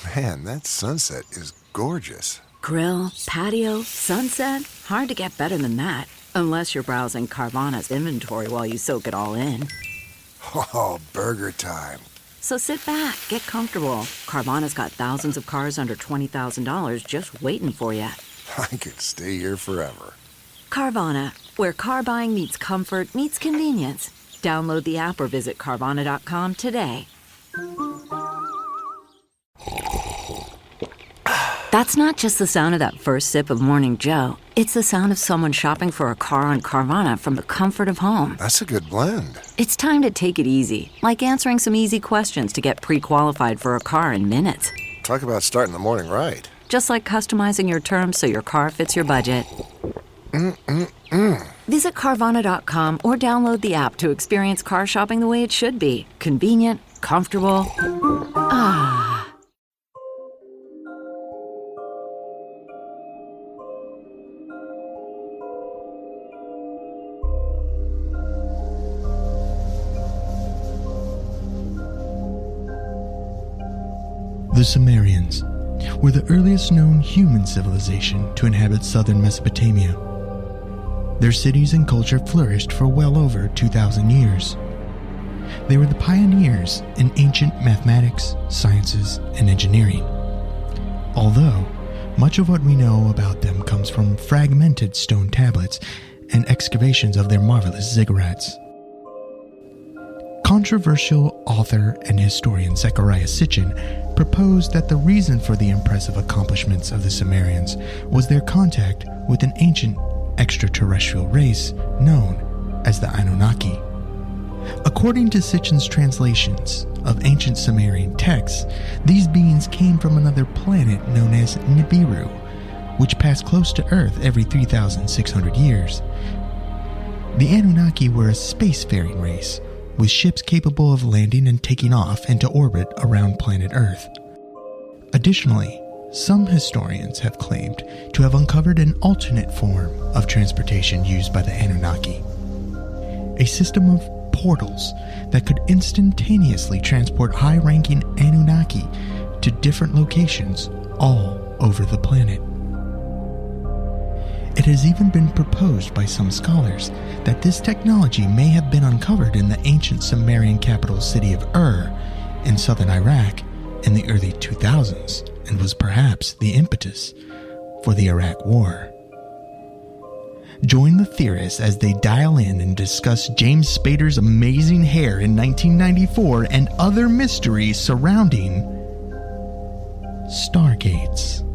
Man, that sunset is gorgeous. Grill, patio, sunset. Hard to get better than that. Unless you're browsing Carvana's inventory while you soak it all in. Oh, burger time. So sit back, get comfortable. Carvana's got thousands of cars under $20,000 just waiting for you. I could stay here forever. Carvana, where car buying meets comfort, meets convenience. Download the app or visit Carvana.com today. That's not just the sound of that first sip of Morning Joe. It's the sound of someone shopping for a car on Carvana from the comfort of home. That's a good blend. It's time to take it easy, like answering some easy questions to get pre-qualified for a car in minutes. Talk about starting the morning right. Just like customizing your terms so your car fits your budget. Visit Carvana.com or download the app to experience car shopping the way it should be. Convenient, comfortable. Ah. The Sumerians were the earliest known human civilization to inhabit southern Mesopotamia. Their cities and culture flourished for well over 2,000 years. They were the pioneers in ancient mathematics, sciences, and engineering. Although, much of what we know about them comes from fragmented stone tablets and excavations of their marvelous ziggurats. Controversial author and historian Zecharia Sitchin proposed that the reason for the impressive accomplishments of the Sumerians was their contact with an ancient extraterrestrial race known as the Anunnaki. According to Sitchin's translations of ancient Sumerian texts, these beings came from another planet known as Nibiru, which passed close to Earth every 3,600 years. The Anunnaki were a spacefaring race, with ships capable of landing and taking off into orbit around planet Earth. Additionally, some historians have claimed to have uncovered an alternate form of transportation used by the Anunnaki, a system of portals that could instantaneously transport high-ranking Anunnaki to different locations all over the planet. It has even been proposed by some scholars that this technology may have been uncovered in the ancient Sumerian capital city of Ur in southern Iraq in the early 2000s and was perhaps the impetus for the Iraq War. Join the theorists as they dial in and discuss James Spader's amazing hair in 1994 and other mysteries surrounding Stargates.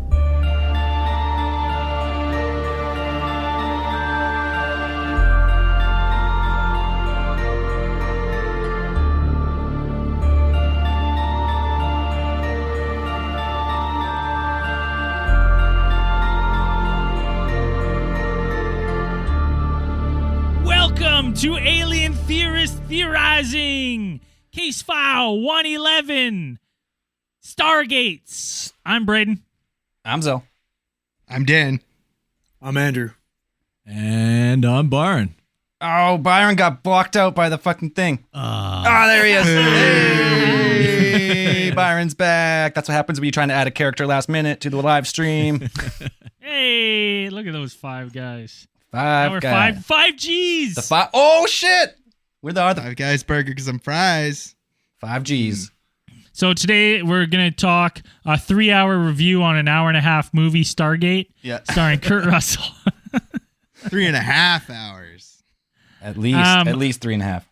To Alien Theorist Theorizing! Case File 111! Stargates! I'm Braden. I'm Zell. I'm Dan. I'm Andrew. And I'm Byron. Oh, Byron got blocked out by the fucking thing. There he is. Hey, Byron's back. That's what happens when you're trying to add a character last minute to the live stream. Hey, look at those five guys. Five guys. Five Gs. The five. Oh, shit. We're the Five Guys Burgers and Fries. 5Gs. So today we're going to talk a 3-hour review on an hour and a half movie, Stargate, starring Kurt Russell. 3.5 hours. At least 3.5.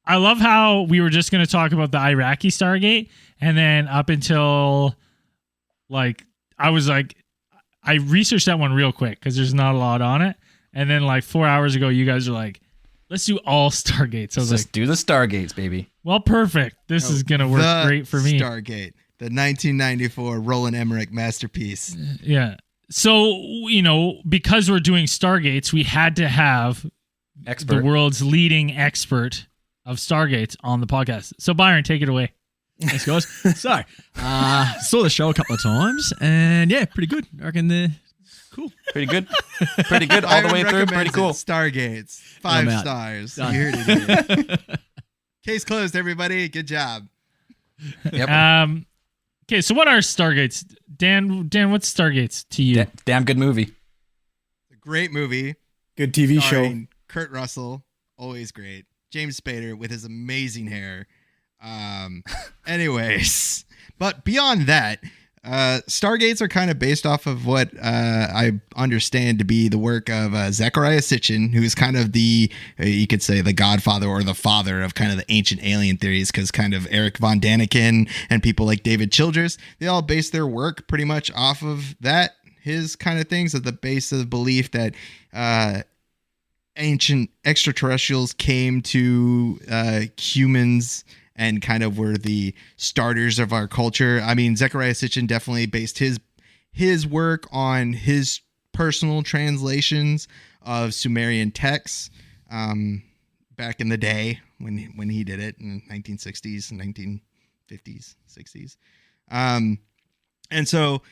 I love how we were just going to talk about the Iraqi Stargate, and then up until I researched that one real quick because there's not a lot on it. And then 4 hours ago, you guys are like, let's do all Stargates. So I was Let's do the Stargates, baby. Well, perfect. This is going to work great for me. Stargate, the 1994 Roland Emmerich masterpiece. Yeah. So, because we're doing Stargates, we had to have the world's leading expert of Stargates on the podcast. So, Byron, take it away. Thanks, guys. So, saw the show a couple of times, and yeah, pretty good. I reckon they're cool. Pretty good. Pretty good all the way through. Pretty cool. Stargates. 5 stars. Done. You heard it here. Case closed, everybody. Good job. Yep. Okay, so what are Stargates? Dan, what's Stargates to you? Damn good movie. Great movie. Good TV show. Starring Kurt Russell, always great. James Spader with his amazing hair. Anyways, but beyond that, Stargates are kind of based off of what I understand to be the work of Zecharia Sitchin, who's kind of the, you could say, the godfather or the father of kind of the ancient alien theories, because kind of Eric von Daniken and people like David Childress, they all base their work pretty much off of that, his kind of things, at the base of the belief that ancient extraterrestrials came to humans and kind of were the starters of our culture. I mean, Zecharia Sitchin definitely based his work on his personal translations of Sumerian texts back in the day when he did it in the 1960s and 1950s, 60s. And so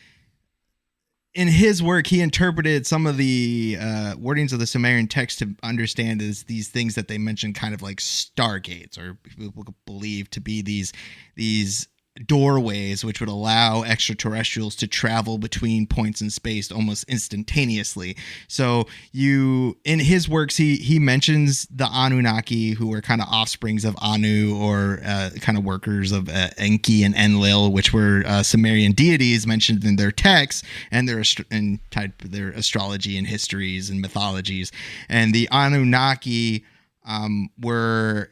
in his work, he interpreted some of the wordings of the Sumerian text to understand as these things that they mentioned, kind of like stargates, or people believe to be these doorways which would allow extraterrestrials to travel between points in space almost instantaneously. So in his works, he mentions the Anunnaki, who were kind of offsprings of Anu, or kind of workers of Enki and Enlil, which were Sumerian deities mentioned in their texts and tied to their astrology and histories and mythologies. And the Anunnaki were,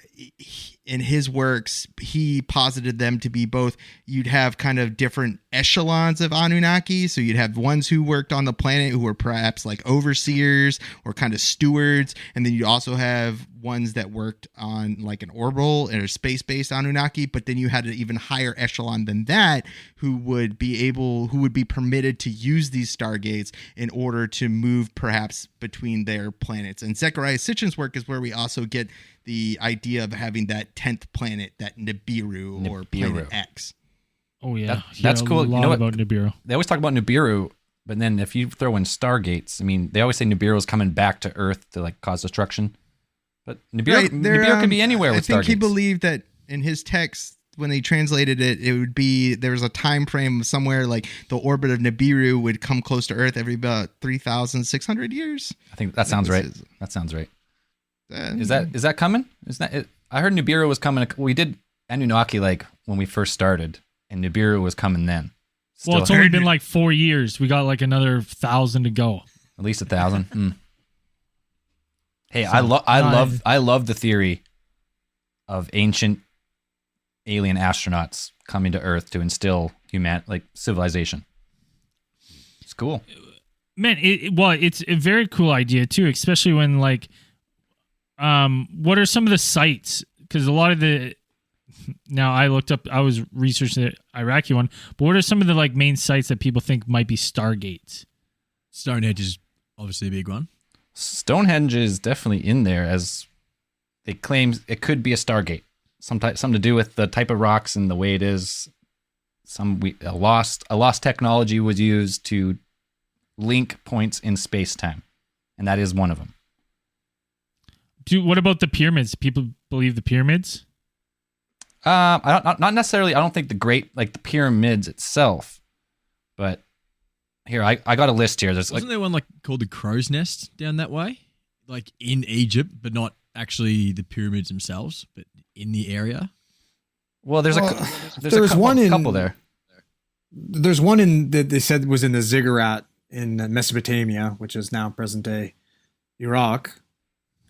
in his works, he posited them to be both, you'd have kind of different echelons of Anunnaki. So you'd have ones who worked on the planet who were perhaps like overseers or kind of stewards. And then you also have ones that worked on like an orbital or space-based Anunnaki. But then you had an even higher echelon than that who would be permitted to use these stargates in order to move perhaps between their planets. And Zecharia Sitchin's work is where we also get the idea of having that 10th planet, that Nibiru, or Planet X. Oh, yeah. That's cool. A lot about Nibiru. They always talk about Nibiru, but then if you throw in stargates, I mean, they always say Nibiru is coming back to Earth to like cause destruction. But Nibiru, Nibiru could be anywhere with stargates. I think he believed that in his text, when he translated it, it would be, there was a time frame of somewhere like the orbit of Nibiru would come close to Earth every about 3,600 years. I think that sounds right. That sounds right. Is that coming? Is that it? I heard Nibiru was coming. We did Anunnaki like when we first started, and Nibiru was coming then. Well, it's only been like 4 years. We got like another 1,000 to go. At least 1,000. Hey, so, I love the theory of ancient alien astronauts coming to Earth to instill civilization. It's cool. Man, it's a very cool idea too, especially when like, what are some of the sites? Because a lot of now I was researching the Iraqi one, but what are some of the like main sites that people think might be stargates? Stonehenge is obviously a big one. Stonehenge is definitely in there, as they claim it could be a stargate. Something to do with the type of rocks and the way it is. A lost technology was used to link points in space-time, and that is one of them. What about the pyramids? People believe the pyramids? Not necessarily. I don't think the pyramids itself, but here I got a list here. Wasn't there one like called the Crow's Nest down that way, like in Egypt, but not actually the pyramids themselves, but in the area? Well, there's a couple there. There's one in that they said was in the ziggurat in Mesopotamia, which is now present day Iraq.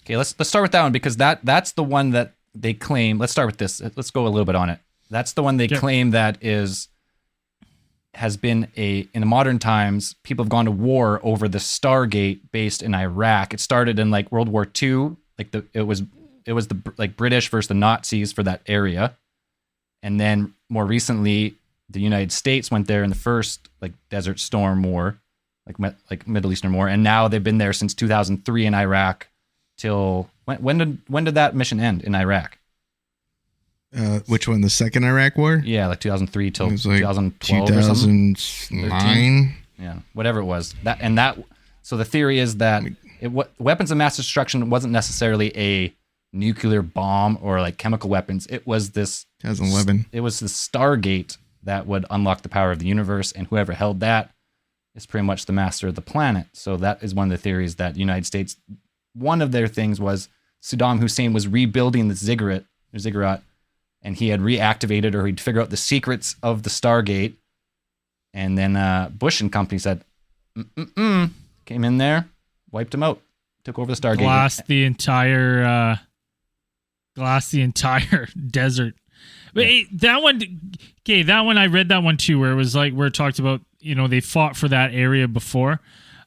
Okay, let's start with that one, because that's the one that they claim. Let's start with this. Let's go a little bit on it. That's the one they claim that has been in the modern times. People have gone to war over the Stargate based in Iraq. It started in like World War II. It was the British versus the Nazis for that area, and then more recently, the United States went there in the first like Desert Storm War, like Middle Eastern War, and now they've been there since 2003 in Iraq. Till when did that mission end in Iraq? Which one? The second Iraq War? Yeah, like 2003 till 2012 2009. Yeah, whatever it was. So the theory is that weapons of mass destruction wasn't necessarily a nuclear bomb or like chemical weapons. It was this 2011. It was the Stargate that would unlock the power of the universe, and whoever held that is pretty much the master of the planet. So that is one of the theories that the United States, one of their things was Saddam Hussein was rebuilding the ziggurat, and he had reactivated, or he'd figure out the secrets of the Stargate. And then Bush and company said, came in there, wiped him out, took over the Stargate. Glassed the entire desert. But that one I read that one too, where it was like where it talked about, you know, they fought for that area before,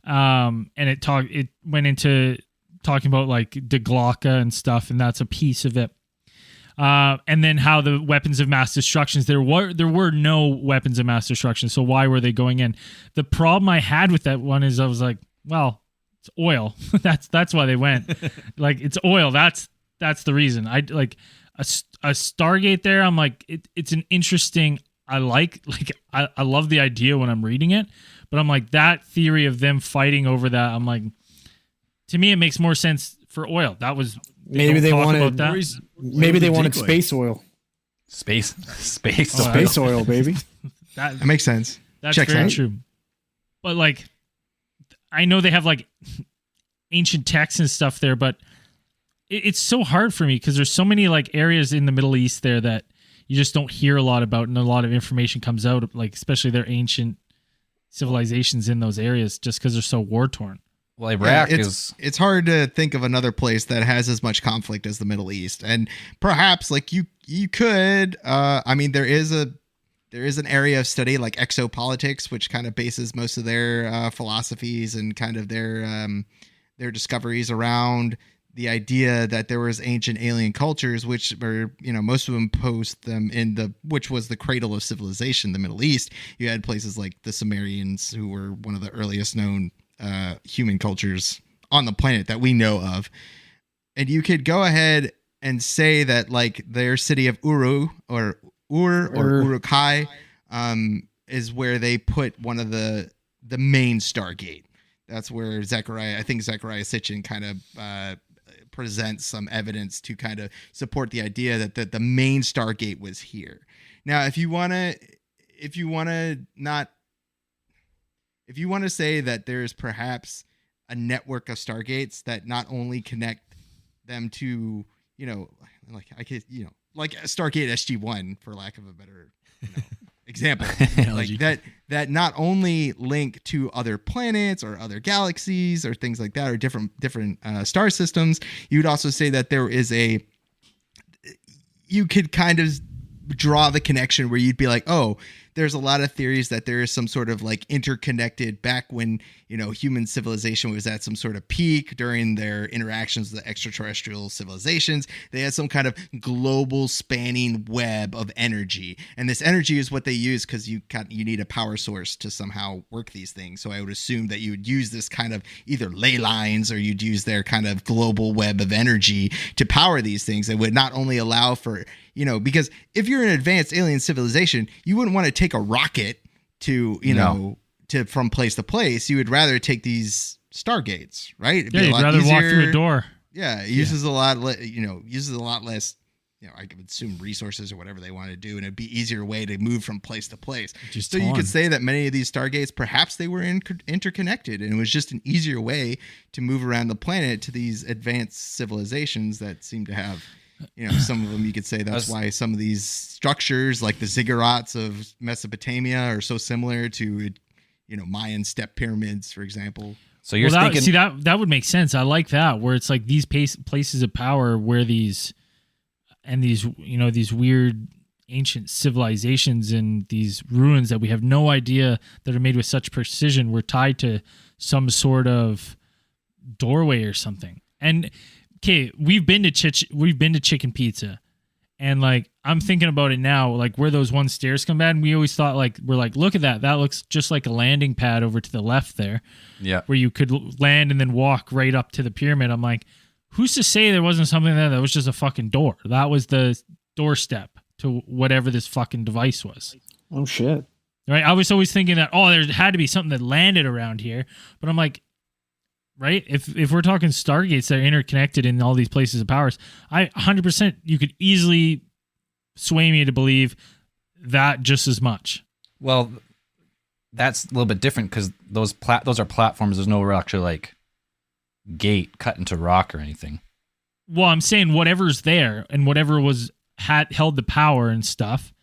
and it went into talking about like the Glocka and stuff, and that's a piece of it. And then how the weapons of mass destruction, there were no weapons of mass destruction, so why were they going in? The problem I had with that one is I was like, well, it's oil. that's why they went. Like, it's oil. That's the reason. I like a Stargate there. I'm like, it's an interesting. I love the idea when I'm reading it, but I'm like, that theory of them fighting over that, I'm like, to me it makes more sense for oil. That was maybe they wanted that. Maybe they wanted space oil. Space Oil, baby. That makes sense. That's Checks very out. true. But like, I know they have like ancient texts and stuff there, but it's so hard for me because there's so many like areas in the Middle East there that you just don't hear a lot about, and a lot of information comes out, like especially their ancient civilizations in those areas, just because they're so war torn. Well, Iraq it's hard to think of another place that has as much conflict as the Middle East, and perhaps like you could. I mean, there is an area of study like exopolitics, which kind of bases most of their philosophies and kind of their discoveries around the idea that there was ancient alien cultures, which were, you know, most of them posed them which was the cradle of civilization, the Middle East. You had places like the Sumerians, who were one of the earliest known human cultures on the planet that we know of. And you could go ahead and say that like their city of Ur or Uruk-hai is where they put one of the main Stargate. That's where Zechariah Sitchin kind of presents some evidence to kind of support the idea that the main Stargate was here. Now, if you want to say that there's perhaps a network of Stargates that not only connect them to, you know, like like Stargate SG-1, for lack of a better example, like that not only link to other planets or other galaxies or things like that, or different star systems, you would also say that there is you could kind of draw the connection where you'd be like, oh, there's a lot of theories that there is some sort of like interconnected, back when, you know, human civilization was at some sort of peak during their interactions with the extraterrestrial civilizations. They had some kind of global spanning web of energy. And this energy is what they use because you need a power source to somehow work these things. So I would assume that you would use this kind of either ley lines, or you'd use their kind of global web of energy to power these things. It would not only allow for, you know, because if you're an advanced alien civilization, you wouldn't want to take a rocket to, you know, from place to place. You would rather take these Stargates, right? You'd rather walk through a door. Yeah, it uses a lot less, you know, I could assume resources or whatever they want to do, and it'd be easier way to move from place to place. So you could say that many of these Stargates, perhaps they were interconnected, and it was just an easier way to move around the planet to these advanced civilizations that seem to have, you know, some of them you could say that's why some of these structures like the ziggurats of Mesopotamia are so similar to, you know, Mayan step pyramids, for example. So you're thinking, that would make sense. I like that, where it's like these places of power where these weird ancient civilizations and these ruins that we have no idea that are made with such precision were tied to some sort of doorway or something. And okay, we've been to Chicken Pizza, and like I'm thinking about it now, like where those one stairs come at, and we always thought like, we're like, look at that looks just like a landing pad over to the left there, where you could land and then walk right up to the pyramid. I'm like, who's to say there wasn't something there that was just a fucking door? That was the doorstep to whatever this fucking device was. Oh shit! Right? I was always thinking that there had to be something that landed around here, but I'm like, right? If we're talking Stargates that are interconnected in all these places of powers, 100% you could easily sway me to believe that just as much. Well, that's a little bit different because those are platforms. There's no actual like gate cut into rock or anything. Well, I'm saying whatever's there and whatever held the power and stuff.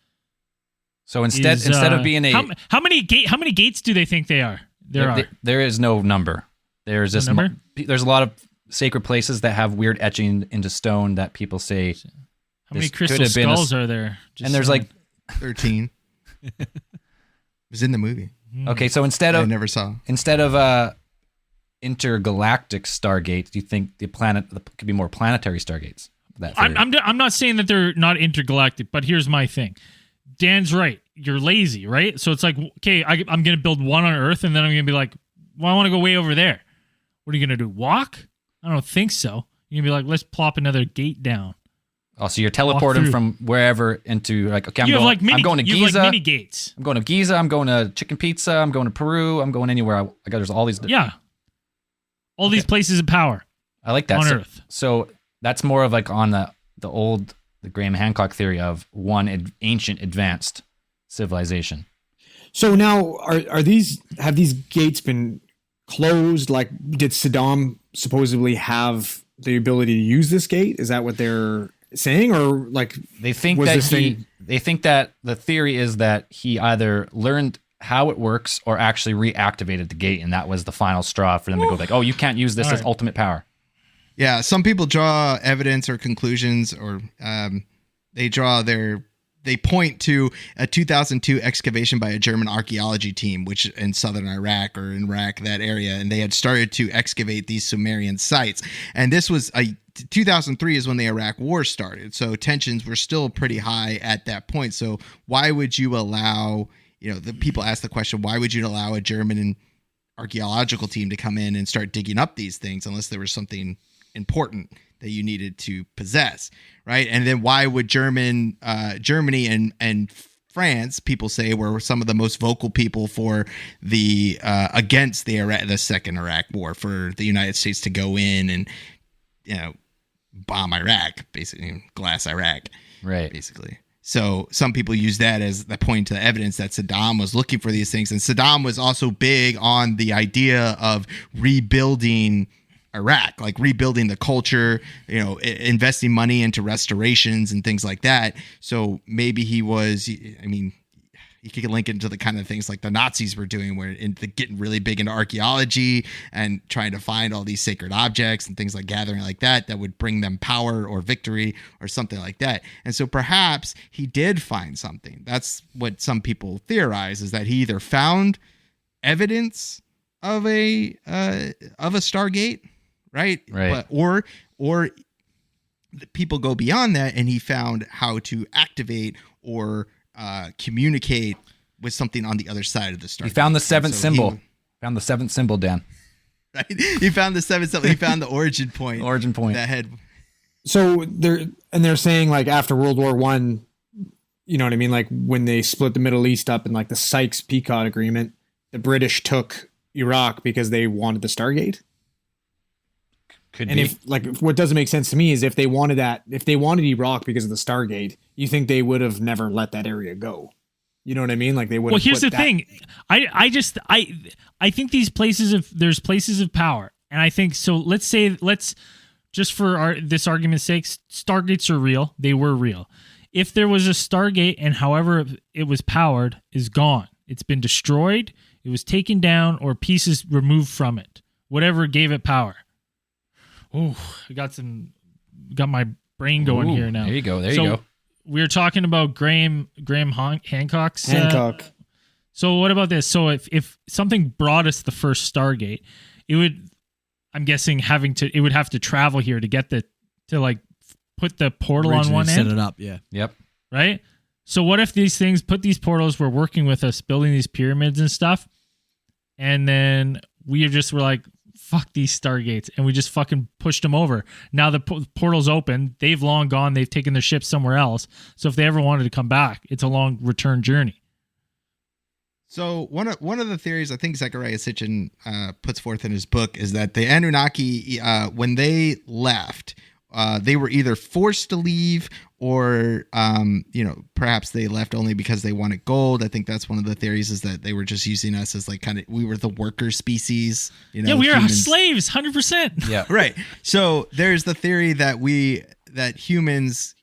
So instead of being how many gates do they think there are? There is no number. There's just there's a lot of sacred places that have weird etching into stone that people say. How many crystal skulls are there? And there's like 13. It was in the movie. Okay, so I never saw. Instead of intergalactic stargates, do you think the planet could be more planetary stargates? I'm not saying that they're not intergalactic, but here's my thing. Dan's right. You're lazy, right? So it's like, okay, I'm going to build one on Earth, and then I'm going to be like, well, I want to go way over there. What are you going to do? Walk? I don't think so. You're going to be like, let's plop another gate down. Oh, so you're teleporting from wherever into like, okay, I'm going to Giza. Like mini gates. I'm going to Giza. I'm going to Chicken Pizza. I'm going to Peru. I'm going anywhere. There's all these. Yeah. All these places of power. I like that. On Earth. So that's more of like on the Graham Hancock theory of one ancient advanced civilization. So now have these gates been closed? Like, did Saddam supposedly have the ability to use this gate? Is that what they're saying, or like they think that the theory is that he either learned how it works or actually reactivated the gate, and that was the final straw for them to go like, oh, you can't use this as ultimate power. Yeah, some people draw evidence or conclusions, or they point to a 2002 excavation by a German archaeology team, which in southern Iraq or in Iraq, that area, and they had started to excavate these Sumerian sites. And this was 2003 is when the Iraq War started, so tensions were still pretty high at that point. So why would you allow, the people ask the question, why would you allow a German archaeological team to come in and start digging up these things unless there was something important that you needed to possess, right? And then why would Germany and France, people say, were some of the most vocal people for the against the second Iraq War, for the United States to go in and bomb Iraq, basically glass Iraq, right? Basically. So some people use that as the point to the evidence that Saddam was looking for these things, and Saddam was also big on the idea of rebuilding Iraq, like rebuilding the culture, investing money into restorations and things like that. So maybe he was, you could link it to the kind of things like the Nazis were doing, where getting really big into archaeology and trying to find all these sacred objects and things like gathering like that would bring them power or victory or something like that. And so perhaps he did find something. That's what some people theorize, is that he either found evidence of a Stargate, right? But, or people go beyond that, and he found how to activate or communicate with something on the other side of the Stargate. He found the seventh symbol. Found the seventh symbol, Dan. Right? He found the seventh symbol. He found the origin point. That had. So they're saying, like, after World War I, you know what I mean? Like when they split the Middle East up in like the Sykes-Picot Agreement, the British took Iraq because they wanted the Stargate. Could and be. What doesn't make sense to me is if they wanted Iraq because of the Stargate, you think they would have never let that area go. You know what I mean? Like they would. Well, here's the thing. I think there's places of power, and I think so. Let's just for this argument's sake, Stargates are real. They were real. If there was a Stargate and however it was powered is gone, it's been destroyed, it was taken down, or pieces removed from it, whatever gave it power. Oh, I got my brain going here now. There you go. We were talking about Graham Hancock's. Hancock. So what about this? So if something brought us the first Stargate, it would, I'm guessing it would have to travel here to get to put the portal on one end. Set it up, yeah. Yep. Right? So what if these portals were working with us, building these pyramids and stuff, and then we were like, fuck these Stargates, and we just fucking pushed them over. Now the portal's open. They've long gone. They've taken their ship somewhere else. So if they ever wanted to come back, it's a long return journey. So one of the theories I think Zecharia Sitchin puts forth in his book is that the Anunnaki, when they left, they were either forced to leave or, perhaps they left only because they wanted gold. I think that's one of the theories, is that they were just using us as like we were the worker species. we are humans. slaves, 100%. Yeah. Right. So there's the theory that humans,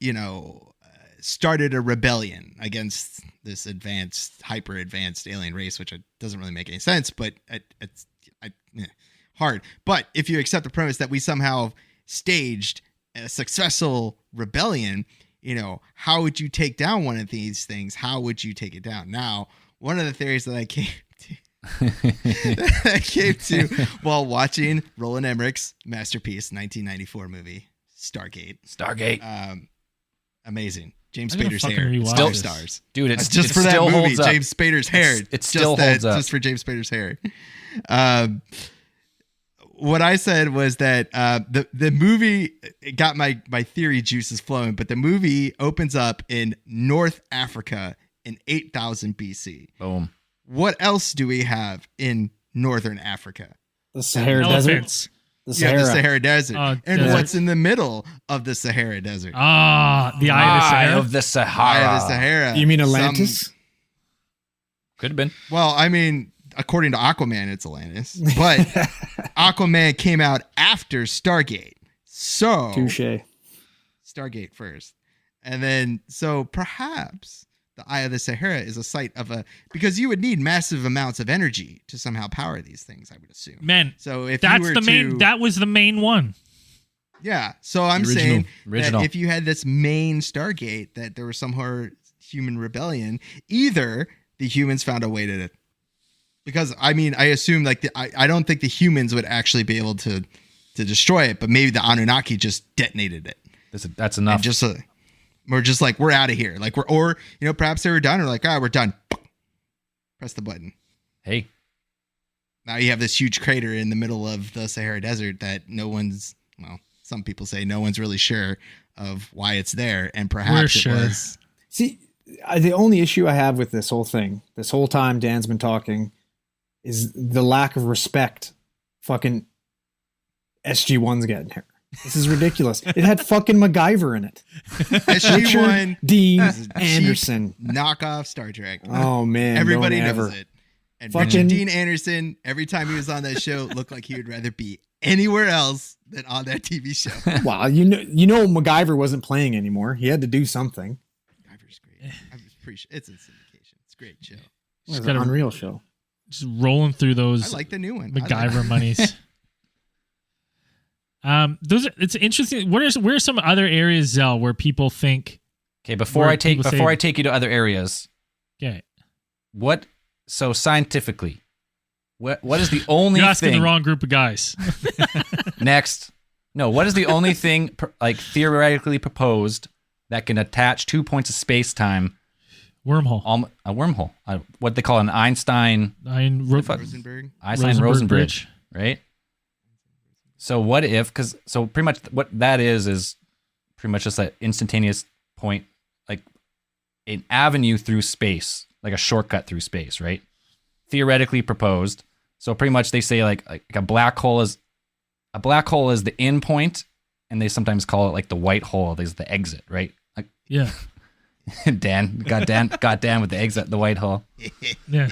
started a rebellion against this hyper advanced alien race, which doesn't really make any sense, but it's hard. But if you accept the premise that we somehow staged a successful rebellion, how would you take down one of these things? How would you take it down? Now, one of the theories that I came to while watching Roland Emmerich's masterpiece 1994 movie Stargate. Amazing. James I'm gonna Spader's fucking hair. rewatch Still this. stars. Dude, it's Just it for that still movie, holds up. James Spader's hair. It still holds up. Just for James Spader's hair. What I said was that the movie got my theory juices flowing, but the movie opens up in North Africa in 8000 BC. Boom. What else do we have in Northern Africa? The Sahara Desert. Elephants. The You have Sahara. the Sahara Desert. And desert. what's in the middle of the Sahara Desert? The Eye of the Sahara. Of the Eye Sahara. of the Sahara. You mean Atlantis? Could have been. Well, I mean, according to Aquaman, it's Atlantis. But Aquaman came out after Stargate. So Touche. Stargate first. And then, so perhaps the Eye of the Sahara is a site of because you would need massive amounts of energy to somehow power these things, I would assume. Man, So if that's you were the main. That was the main one. Yeah. So I'm Original. saying Original. that if you had this main Stargate, that there was some human rebellion, either the humans found a way to, because I mean, I assume like I don't think the humans would actually be able to destroy it, but maybe the Anunnaki just detonated it. That's enough. And just we're just like, we're out of here. Like perhaps they were done, or like, we're done. Press the button. Hey, Now you have this huge crater in the middle of the Sahara Desert that some people say no one's really sure of why it's there, and perhaps We're it sure. was. See, the only issue I have with this whole thing, this whole time Dan's been talking, is the lack of respect fucking SG-1's getting here. This is ridiculous. It had fucking MacGyver in it. SG-1 Dean is a cheap Anderson. knockoff Star Trek. Oh man, Everybody don't knows ever. it. And Fucking- Richard Dean Anderson, every time he was on that show, looked like he would rather be anywhere else than on that TV show. Well, you know, MacGyver wasn't playing anymore. He had to do something. MacGyver's great. I'm pretty sure it's in syndication. It's a great show. It was Just an gotta- Unreal show. Just rolling through I those like the new one. I like MacGyver monies. It's interesting. Where are some other areas, Zell, where people think? okay. Before Where I take people say- I take you to other areas, Okay, so scientifically, what is the only you're asking thing the wrong group of guys. next? No, what is the only thing theoretically proposed that can attach 2 points of space time? Wormhole. A wormhole. What they call an Einstein Rosenberg. Rosen Bridge. bridge, right? So what if? So pretty much what that is pretty much just an instantaneous point, like an avenue through space, like a shortcut through space, right? Theoretically proposed. So pretty much they say like a black hole is the in point, and they sometimes call it like the white hole is the exit, right? Like Yeah, Dan got Dan with the exit, the white hole. yeah.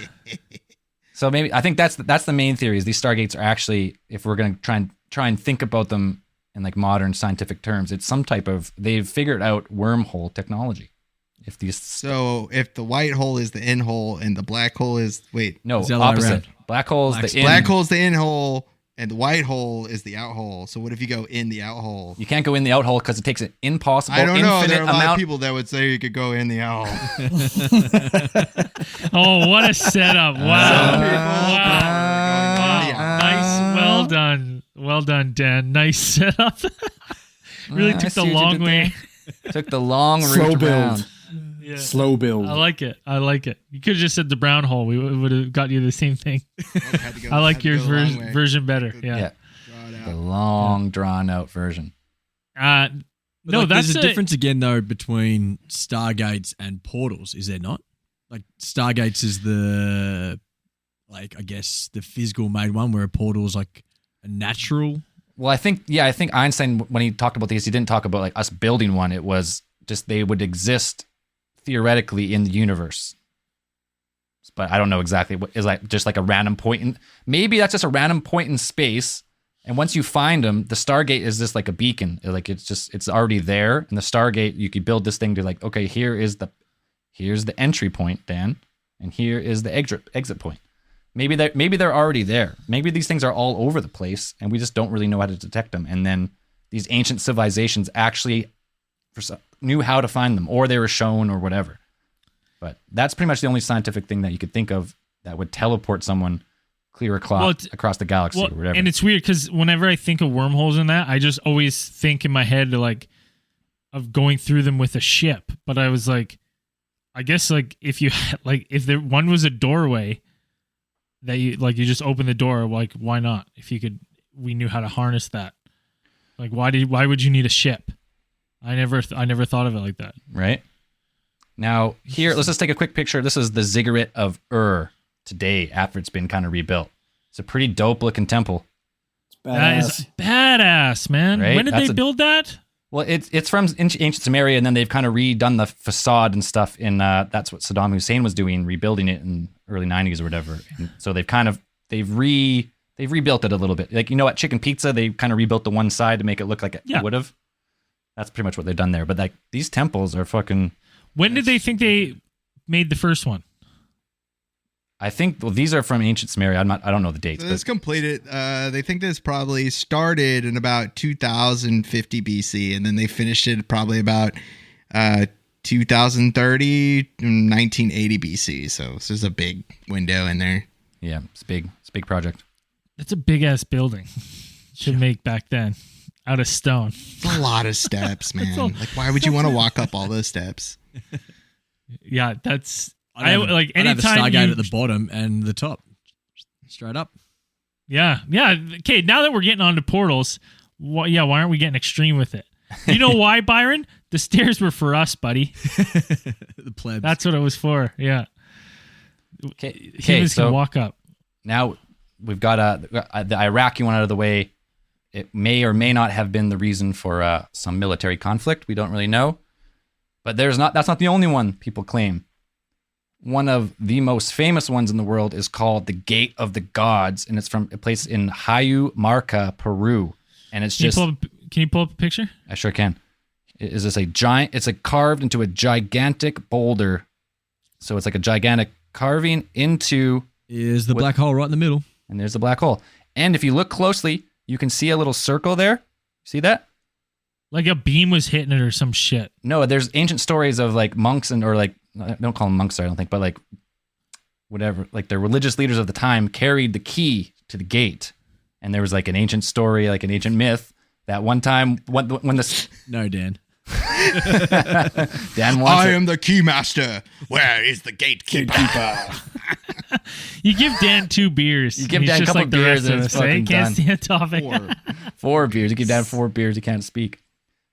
So maybe I think that's the main theory is these stargates are actually, if we're going to try and think about them in like modern scientific terms, it's some type of, they've figured out wormhole technology. If these So if the white hole is the in hole and the black hole is no Is that the way opposite, around? black hole is the in. black hole is the in hole and the white hole is the out hole. So what if you go in the out hole? You can't go in the out hole because it takes an impossible, I don't know. infinite There are a lot of amount. people that would say you could go in the out hole. Oh, what a setup! Wow, wow. Yeah. Nice, well done, Dan. Nice setup. Really I took see the what you long did way. there. Took the long Slow route build. around. Yeah. Slow build. I like it. You could have just said the brown hole. We would have got you the same thing. Had to go- I like had to your go the long way. version better. Good. Yeah. Yeah, Draw it the out. long drawn out version. No, Like, that's there's a difference again though between stargates and portals, is there not? Like stargates is the, like I guess the physical made one, where a portal is like a natural. Well, I think Einstein, when he talked about these, he didn't talk about like us building one. It was just they would exist theoretically in the universe. But I don't know exactly what is like just like a random point in, maybe that's just a random point in space. And once you find them, the Stargate is just like a beacon. Like it's already there. And the Stargate, you could build this thing to like, okay, here's the entry point, Dan, and here is the exit point. Maybe they're already there. Maybe these things are all over the place, and we just don't really know how to detect them. And then these ancient civilizations actually knew how to find them, or they were shown, or whatever. But that's pretty much the only scientific thing that you could think of that would teleport someone clear across the galaxy or whatever. And it's weird because whenever I think of wormholes in that, I just always think in my head of going through them with a ship. But I was like, I guess like if there one was a doorway that you just open the door, like why not? If we knew how to harness that. Like why would you need a ship? I never thought of it like that. Right. Now, here, let's just take a quick picture. This is the ziggurat of Ur today after it's been kind of rebuilt. It's a pretty dope-looking temple. That is badass, man. Right? When did they build that? Well, it's from ancient Samaria, and then they've kind of redone the facade and stuff. That's what Saddam Hussein was doing, rebuilding it in early 90s or whatever. And so they've rebuilt it a little bit. Like, at Chicken Pizza, they kind of rebuilt the one side to make it look like it would have. That's pretty much what they've done there. But like these temples are fucking... When did they think they made the first one? I think these are from ancient Samaria. I don't know the dates. So this completed. They think this probably started in about 2050 BC, and then they finished it probably about 2030, 1980 BC. So this is a big window in there. Yeah, it's big. It's a big project. That's a big ass building. Should make back then out of stone. It's a lot of steps, man. Like, why would you want to walk up all those steps? Yeah, that's I'd have a Stargate at the bottom and the top, straight up. Yeah. Okay, now that we're getting onto portals, why aren't we getting extreme with it? You know why, Byron? The stairs were for us, buddy. The plebs. That's what it was for. Yeah. Okay, Humans can walk up. Now we've got the Iraqi one out of the way. It may or may not have been the reason for some military conflict. We don't really know. But that's not the only one people claim. One of the most famous ones in the world is called the Gate of the Gods, and it's from a place in Hayu Marca, Peru. And it's Can you pull up a picture? I sure can. Is this a giant? It's carved into a gigantic boulder. So it's like a gigantic carving into... Is the black hole right in the middle. And there's the black hole. And if you look closely, you can see a little circle there. See that? Like a beam was hitting it or some shit. No, there's ancient stories of like monks or like, don't call them monks, I don't think, but like whatever, like the religious leaders of the time carried the key to the gate. And there was like an ancient story, like an ancient myth that one time when the... No, Dan. Dan wants I am the keymaster. Where is the gatekeeper? You give Dan 2 beers. You give Dan a couple like beers and it's fucking can't done. stand topic. 4 beers. You give Dan 4 beers, he can't speak.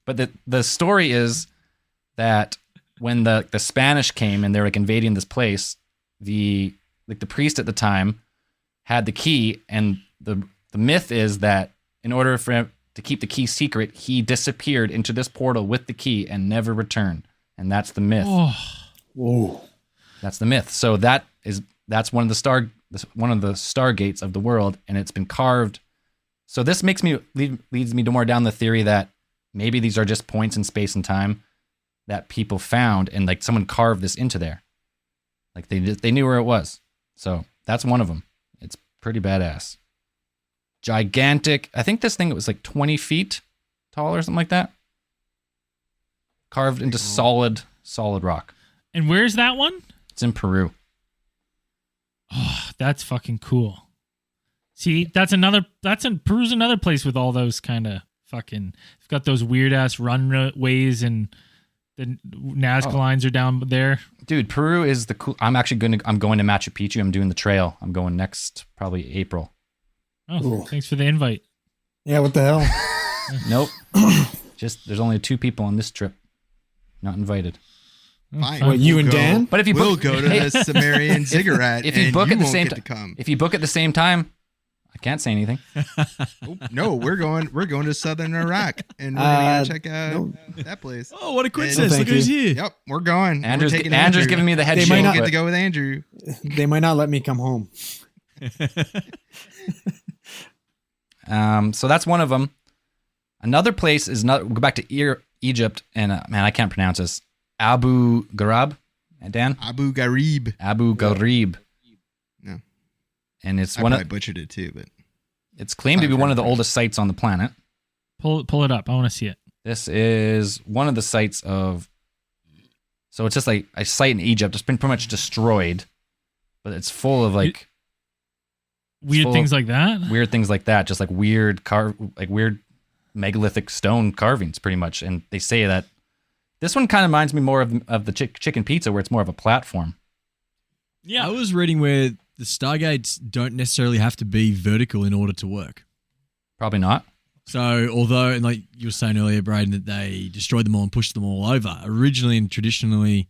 But the story is that when the Spanish came and they were like invading this place, the priest at the time had the key, and the myth is that in order for him to keep the key secret, he disappeared into this portal with the key and never returned. And that's the myth. Oh. Whoa. That's the myth. So that's one of the stargates of the world, and it's been carved. So this leads me to more down the theory that maybe these are just points in space and time that people found, and like someone carved this into there. Like they knew where it was. So that's one of them. It's pretty badass. Gigantic. I think this thing was like 20 feet tall or something like that. Carved into solid rock. And where's that one? It's in Peru. Oh, that's fucking cool. See, Peru's another place with all those kind of fucking, it's got those weird ass runways and the Nazca lines are down there. Dude, Peru is the cool. I'm going to Machu Picchu. I'm doing the trail. I'm going next, probably April. Oh, Ooh. Thanks for the invite. Yeah, what the hell? Nope. Just there's only 2 people on this trip. Not invited. Fine. What, you and Dan? But if you we'll go to the Sumerian ziggurat, if you book and at the won't same get to come. if you book at the same time, I can't say anything. Oh, no, we're going to southern Iraq, and we're gonna go check out that place. Oh, what a coincidence! thank Look who's you. here. Yep, we're going. Andrew's we're taking Andrew's giving me the head They shake. might We'll not- get but to go with Andrew. They might not let me come home. So that's one of them. Another place is not. Go back to Egypt, and man, I can't pronounce this. Abu Ghraib, Dan. Abu Ghraib. Abu Ghraib. No, And it's I one probably of. butchered it too, but It's claimed to be Sorry, one of the French. oldest sites on the planet. Pull it up. I want to see it. This is one of the sites of. So it's just like a site in Egypt. It's been pretty much destroyed, but it's full of like Weird full things like that. weird things like that, just like weird weird megalithic stone carvings, pretty much. And they say that this one kind of reminds me more of the chicken pizza, where it's more of a platform. I was reading where the Stargates don't necessarily have to be vertical in order to work. Probably not. So, although, and like you were saying earlier, Braden, that they destroyed them all and pushed them all over, originally and traditionally,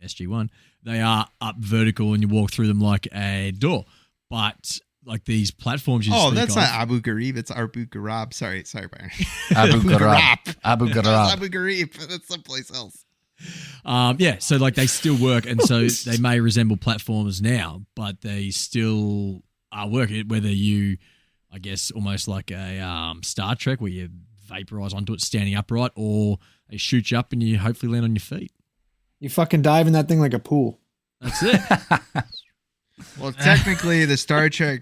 SG1, they are up vertical and you walk through them like a door. But like these platforms you speak that's of, not Abu Ghraib. It's Abu Ghraib. Sorry, Byron. Abu Ghraib. Abu That's Ghraib. Abu Ghraib. That's someplace else. so like they still work, and so they may resemble platforms now, but they still are working. Whether you, I guess, almost like a Star Trek where you vaporize onto it standing upright, or they shoot you up and you hopefully land on your feet. You fucking dive in that thing like a pool. That's it. Well, technically, the Star Trek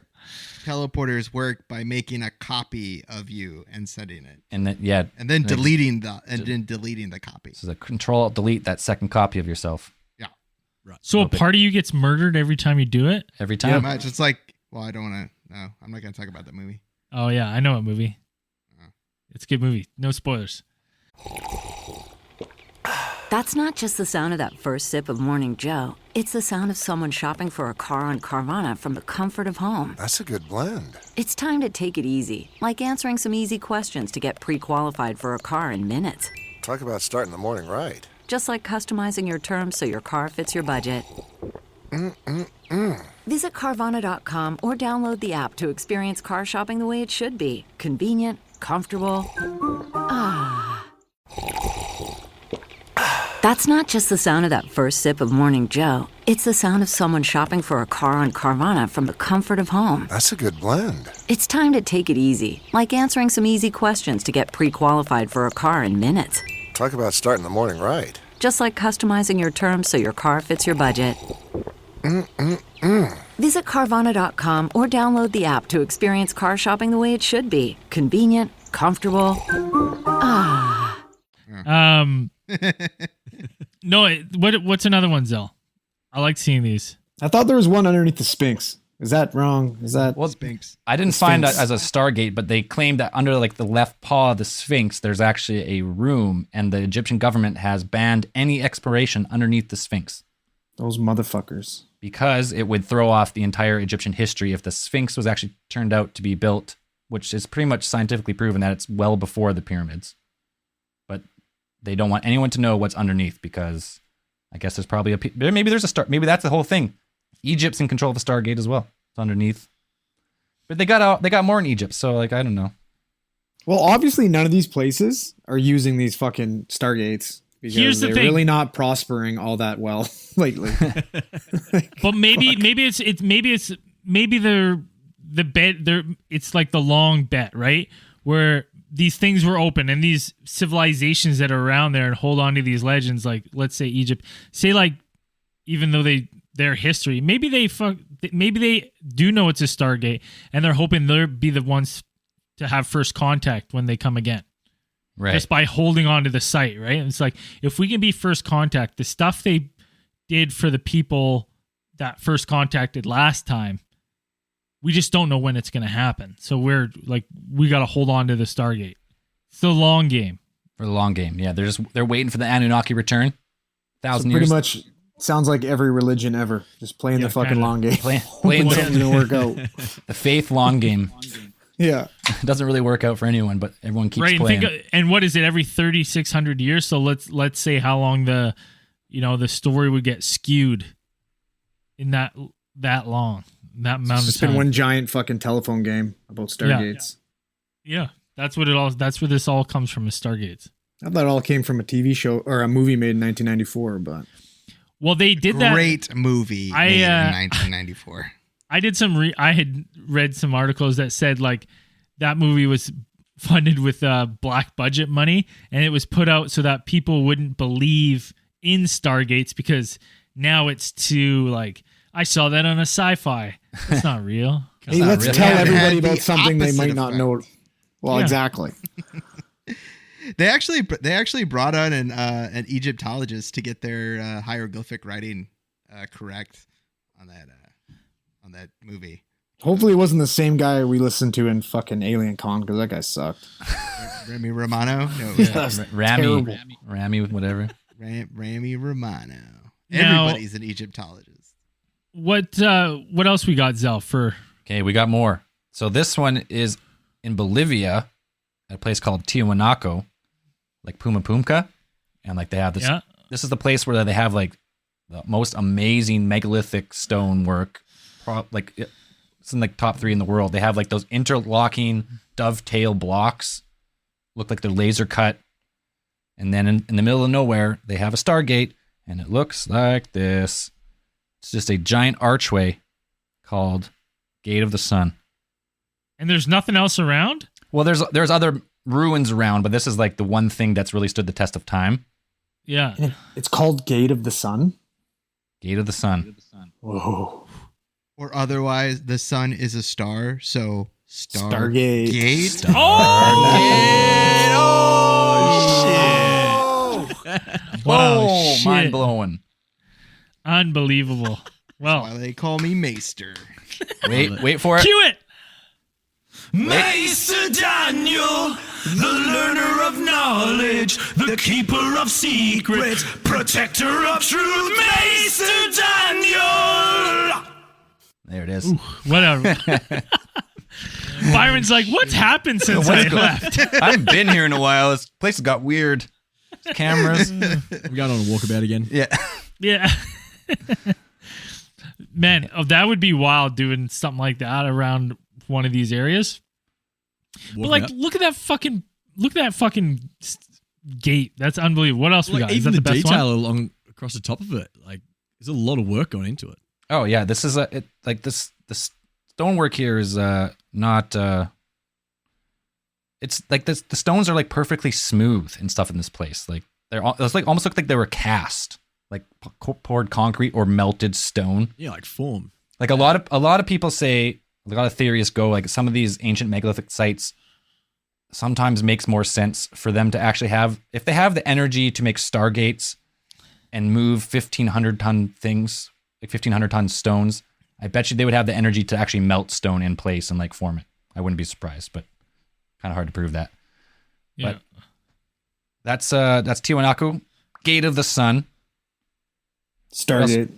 teleporters work by making a copy of you and sending it, And then yeah, and then deleting the copy. so the control delete that second copy of yourself So a part of you gets murdered every time you do it. every Pretty time. much. It's like, well, I don't want to. No, I'm not going to talk about that movie. Oh yeah, I know what movie. It's a good movie. No spoilers. That's not just the sound of that first sip of Morning Joe. It's the sound of someone shopping for a car on Carvana from the comfort of home. That's a good blend. It's time to take it easy, like answering some easy questions to get pre-qualified for a car in minutes. Talk about starting the morning right. Just like customizing your terms so your car fits your budget. Visit Carvana.com or download the app to experience car shopping the way it should be. Convenient, comfortable. That's not just the sound of that first sip of Morning Joe. It's the sound of someone shopping for a car on Carvana from the comfort of home. That's a good blend. It's time to take it easy, like answering some easy questions to get pre-qualified for a car in minutes. Talk about starting the morning right. Just like customizing your terms so your car fits your budget. Visit Carvana.com or download the app to experience car shopping the way it should be. Convenient, comfortable. No, what's another one, Zell? I like seeing these. I thought there was one underneath the Sphinx. Is that wrong? Is that Well, Sphinx. I didn't The find that Sphinx. as a Stargate, but they claimed that under like the left paw of the Sphinx, there's actually a room, and the Egyptian government has banned any exploration underneath the Sphinx those motherfuckers? because it would throw off the entire Egyptian history if the Sphinx was actually turned out to be built, which is pretty much scientifically proven that it's well before the pyramids. But they don't want anyone to know what's underneath because I guess there's probably maybe there's a star. Maybe that's the whole thing. Egypt's in control of the Stargate as well. It's underneath. But they got more in Egypt, so like I don't know. Well, obviously none of these places are using these fucking Stargates because Here's the they're thing. really not prospering all that well lately. But maybe the bet there. It's like the long bet, right? Where these things were open and these civilizations that are around there and hold on to these legends, like let's say Egypt, say like even though their history, maybe they do know it's a Stargate and they're hoping they'll be the ones to have first contact when they come again. Right. Just by holding on to the site, right? And it's like, if we can be first contact, the stuff they did for the people that first contacted last time, we just don't know when it's going to happen. So we're like, we got to hold on to the Stargate. It's the long game. For the long game. Yeah, they're waiting for the Anunnaki return. So 1,000 pretty years. much sounds like every religion ever, just playing Yeah, the fucking kinda. long game. Playing Hoping something's gonna work out. the faith long game. Yeah. It doesn't really work out for anyone, but everyone keeps Right. playing. And what is it, every 3,600 years? So let's say how long the story would get skewed in that long, that amount It's of just been time. one giant fucking telephone game about Stargates. Yeah, that's what it all. That's where this all comes from. Is Stargates. I thought it all came from a TV show or a movie made in 1994, but Well, they did that. Great movie made in 1994. I did some. I had read some articles that said like that movie was funded with black budget money, and it was put out so that people wouldn't believe in Stargates because now it's too like I saw that on a sci-fi. It's not real. hey, not let's really. tell Yeah, it everybody had the about something they opposite might not effect. know. Well, Yeah. exactly. They actually brought on an Egyptologist to get their hieroglyphic writing correct on that movie. Hopefully, it wasn't the same guy we listened to in fucking Alien Con because that guy sucked. Remy Romano? No, That's Rami, terrible. Rami, whatever. Rami Romano. Now- Everybody's an Egyptologist. What else we got, Zell, for Okay, we got more. So this one is in Bolivia, at a place called Tiwanaku, like Puma Pumka, and like they have this. Yeah. This is the place where they have like the most amazing megalithic stonework. It's in like top 3 in the world. They have like those interlocking dovetail blocks, look like they're laser cut, and then in the middle of nowhere they have a Stargate, and it looks like this. It's just a giant archway called Gate of the Sun. and there's nothing else around? Well, there's other ruins around, but this is like the one thing that's really stood the test of time. Yeah. It's called Gate of the Sun. Gate of the Sun. Whoa. Or otherwise, the sun is a star, so Stargate. Gate. Wow, Oh, shit. mind blowing. Unbelievable. Well, Why they call me Maester. Wait for it. cue it. Maester Daniel, the learner of knowledge, the keeper of secrets, protector of truth, Maester Daniel! There it is. Whatever. Byron's like, what's happened since I left? I haven't been here in a while. This place has got weird. Cameras. We're going on a walkabout again. Yeah. Yeah. Man, that would be wild doing something like that around one of these areas. But like, Walkabout. look at that fucking gate. That's unbelievable. What else we Like, got? Is even that the the best detail one? along across the top of it, like there's a lot of work going into it. Oh yeah, this is the stonework here is not it's like this, the stones are like perfectly smooth and stuff in this place. Like it's like almost looked like they were cast, like poured concrete or melted stone. Yeah, like form. Like a lot of people say, a lot of theorists go like some of these ancient megalithic sites sometimes makes more sense for them to actually have, if they have the energy to make stargates and move 1,500 ton things, like 1,500 ton stones, I bet you they would have the energy to actually melt stone in place and like form it. I wouldn't be surprised, but kind of hard to prove that. Yeah. But that's Tiwanaku, Gate of the Sun. Stargate.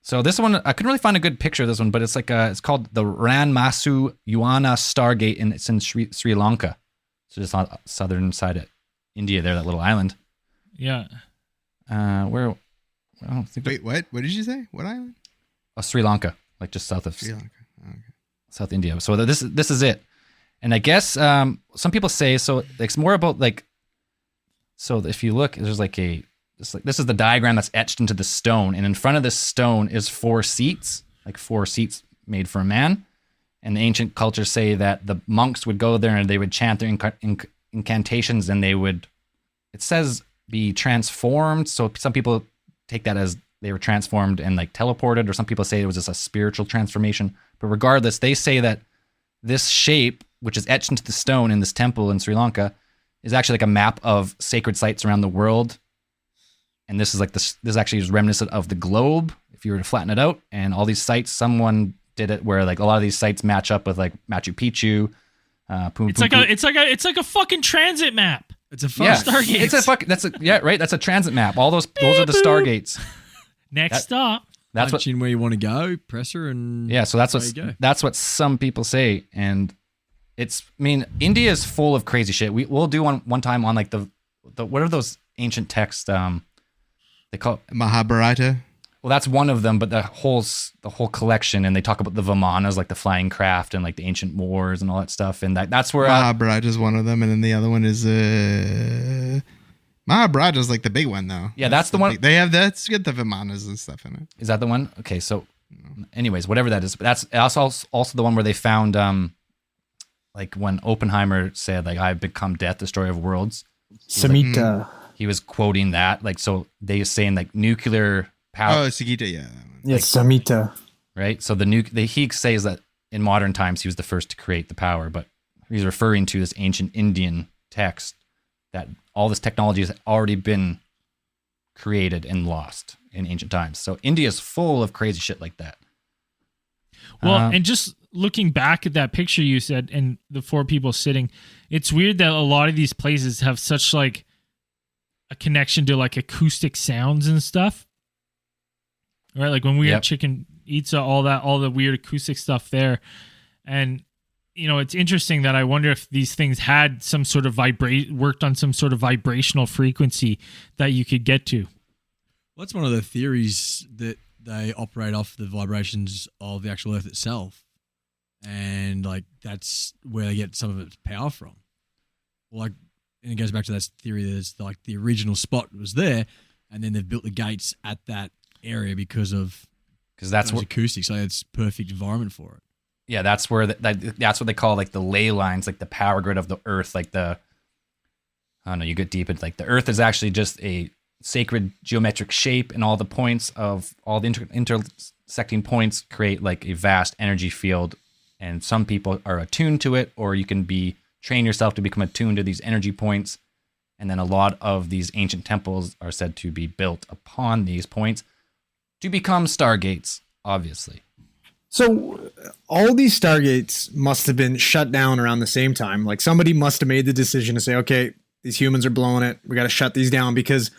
So this one, I couldn't really find a good picture of this one, but it's like it's called the Ranmasu Yuana Stargate, and it's in Sri Lanka. So just on the southern side of India there, that little island. Yeah. Where? I don't think. Wait, what? What did you say? What island? Sri Lanka, like just south of Sri Lanka. Oh, okay. South India. So this is it. And I guess some people say so. It's more about like. So if you look, there's like this is the diagram that's etched into the stone, and in front of this stone is 4 seats, like 4 seats made for a man. And the ancient cultures say that the monks would go there and they would chant their incantations, and they would, it says, be transformed. So some people take that as they were transformed and like teleported, or some people say it was just a spiritual transformation. But regardless, they say that this shape, which is etched into the stone in this temple in Sri Lanka, is actually like a map of sacred sites around the world. And this is like this actually is reminiscent of the globe, if you were to flatten it out. And all these sites, someone did it where like a lot of these sites match up with like Machu Picchu. It's like a fucking transit map. It's a fun Yeah, Stargates. it's a right. That's a transit map. All those are the Stargates. Next stop. That's punch what. in where you want to go, press her, and Yeah, so that's there you go. that's what some people say, and it's. I mean, India is full of crazy shit. We'll do one time on like the what are those ancient texts? They call it Mahabharata. Well, that's one of them, but the whole collection, and they talk about the Vimanas, like the flying craft, and like the ancient wars and all that stuff, and that's where Mahabharata is one of them, and then the other one is Mahabharata is like the big one though. Yeah, that's the one. They have that's got the Vimanas and stuff in it. Is that the one? Okay, so anyways, whatever that is, but that's also the one where they found like when Oppenheimer said like I've become death, destroyer of worlds. Samhita. He was quoting that, like, so they saying like nuclear power. Oh, Sagita, yeah. Yes, Samhita. Right. So he says that in modern times he was the first to create the power, but he's referring to this ancient Indian text that all this technology has already been created and lost in ancient times. So India is full of crazy shit like that. Well, and just looking back at that picture you said and the 4 people sitting, it's weird that a lot of these places have such like a connection to like acoustic sounds and stuff. Right? Like when we had Chicken Itza, all the weird acoustic stuff there. And it's interesting that I wonder if these things had some sort of worked on some sort of vibrational frequency that you could get to. Well, that's one of the theories that they operate off the vibrations of the actual Earth itself. And like that's where they get some of its power from. Like, and it goes back to that theory that it's like the original spot was there, and then they've built the gates at that area because that's what acoustics. So it's perfect environment for it. Yeah, that's where that's what they call like the ley lines, like the power grid of the Earth. Like I don't know, you get deep into like the Earth is actually just a sacred geometric shape, and all the points of all the intersecting points create like a vast energy field. And some people are attuned to it, or you can train yourself to become attuned to these energy points. And then a lot of these ancient temples are said to be built upon these points to become stargates, obviously. So all these stargates must have been shut down around the same time. Like somebody must have made the decision to say, okay, these humans are blowing it. We got to shut these down, because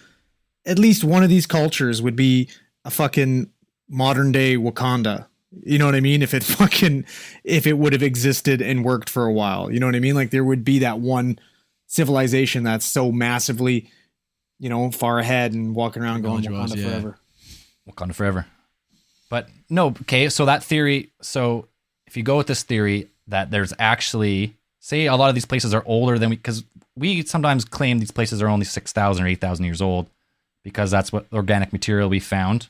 at least one of these cultures would be a fucking modern day Wakanda. You know what I mean? If it would have existed and worked for a while, you know what I mean? Like there would be that one civilization that's so massively, far ahead and walking around going Wakanda forever. Wakanda forever. But no, okay, so that theory, so if you go with this theory that there's actually, say a lot of these places are older than because we sometimes claim these places are only 6,000 or 8,000 years old, because that's what organic material we found,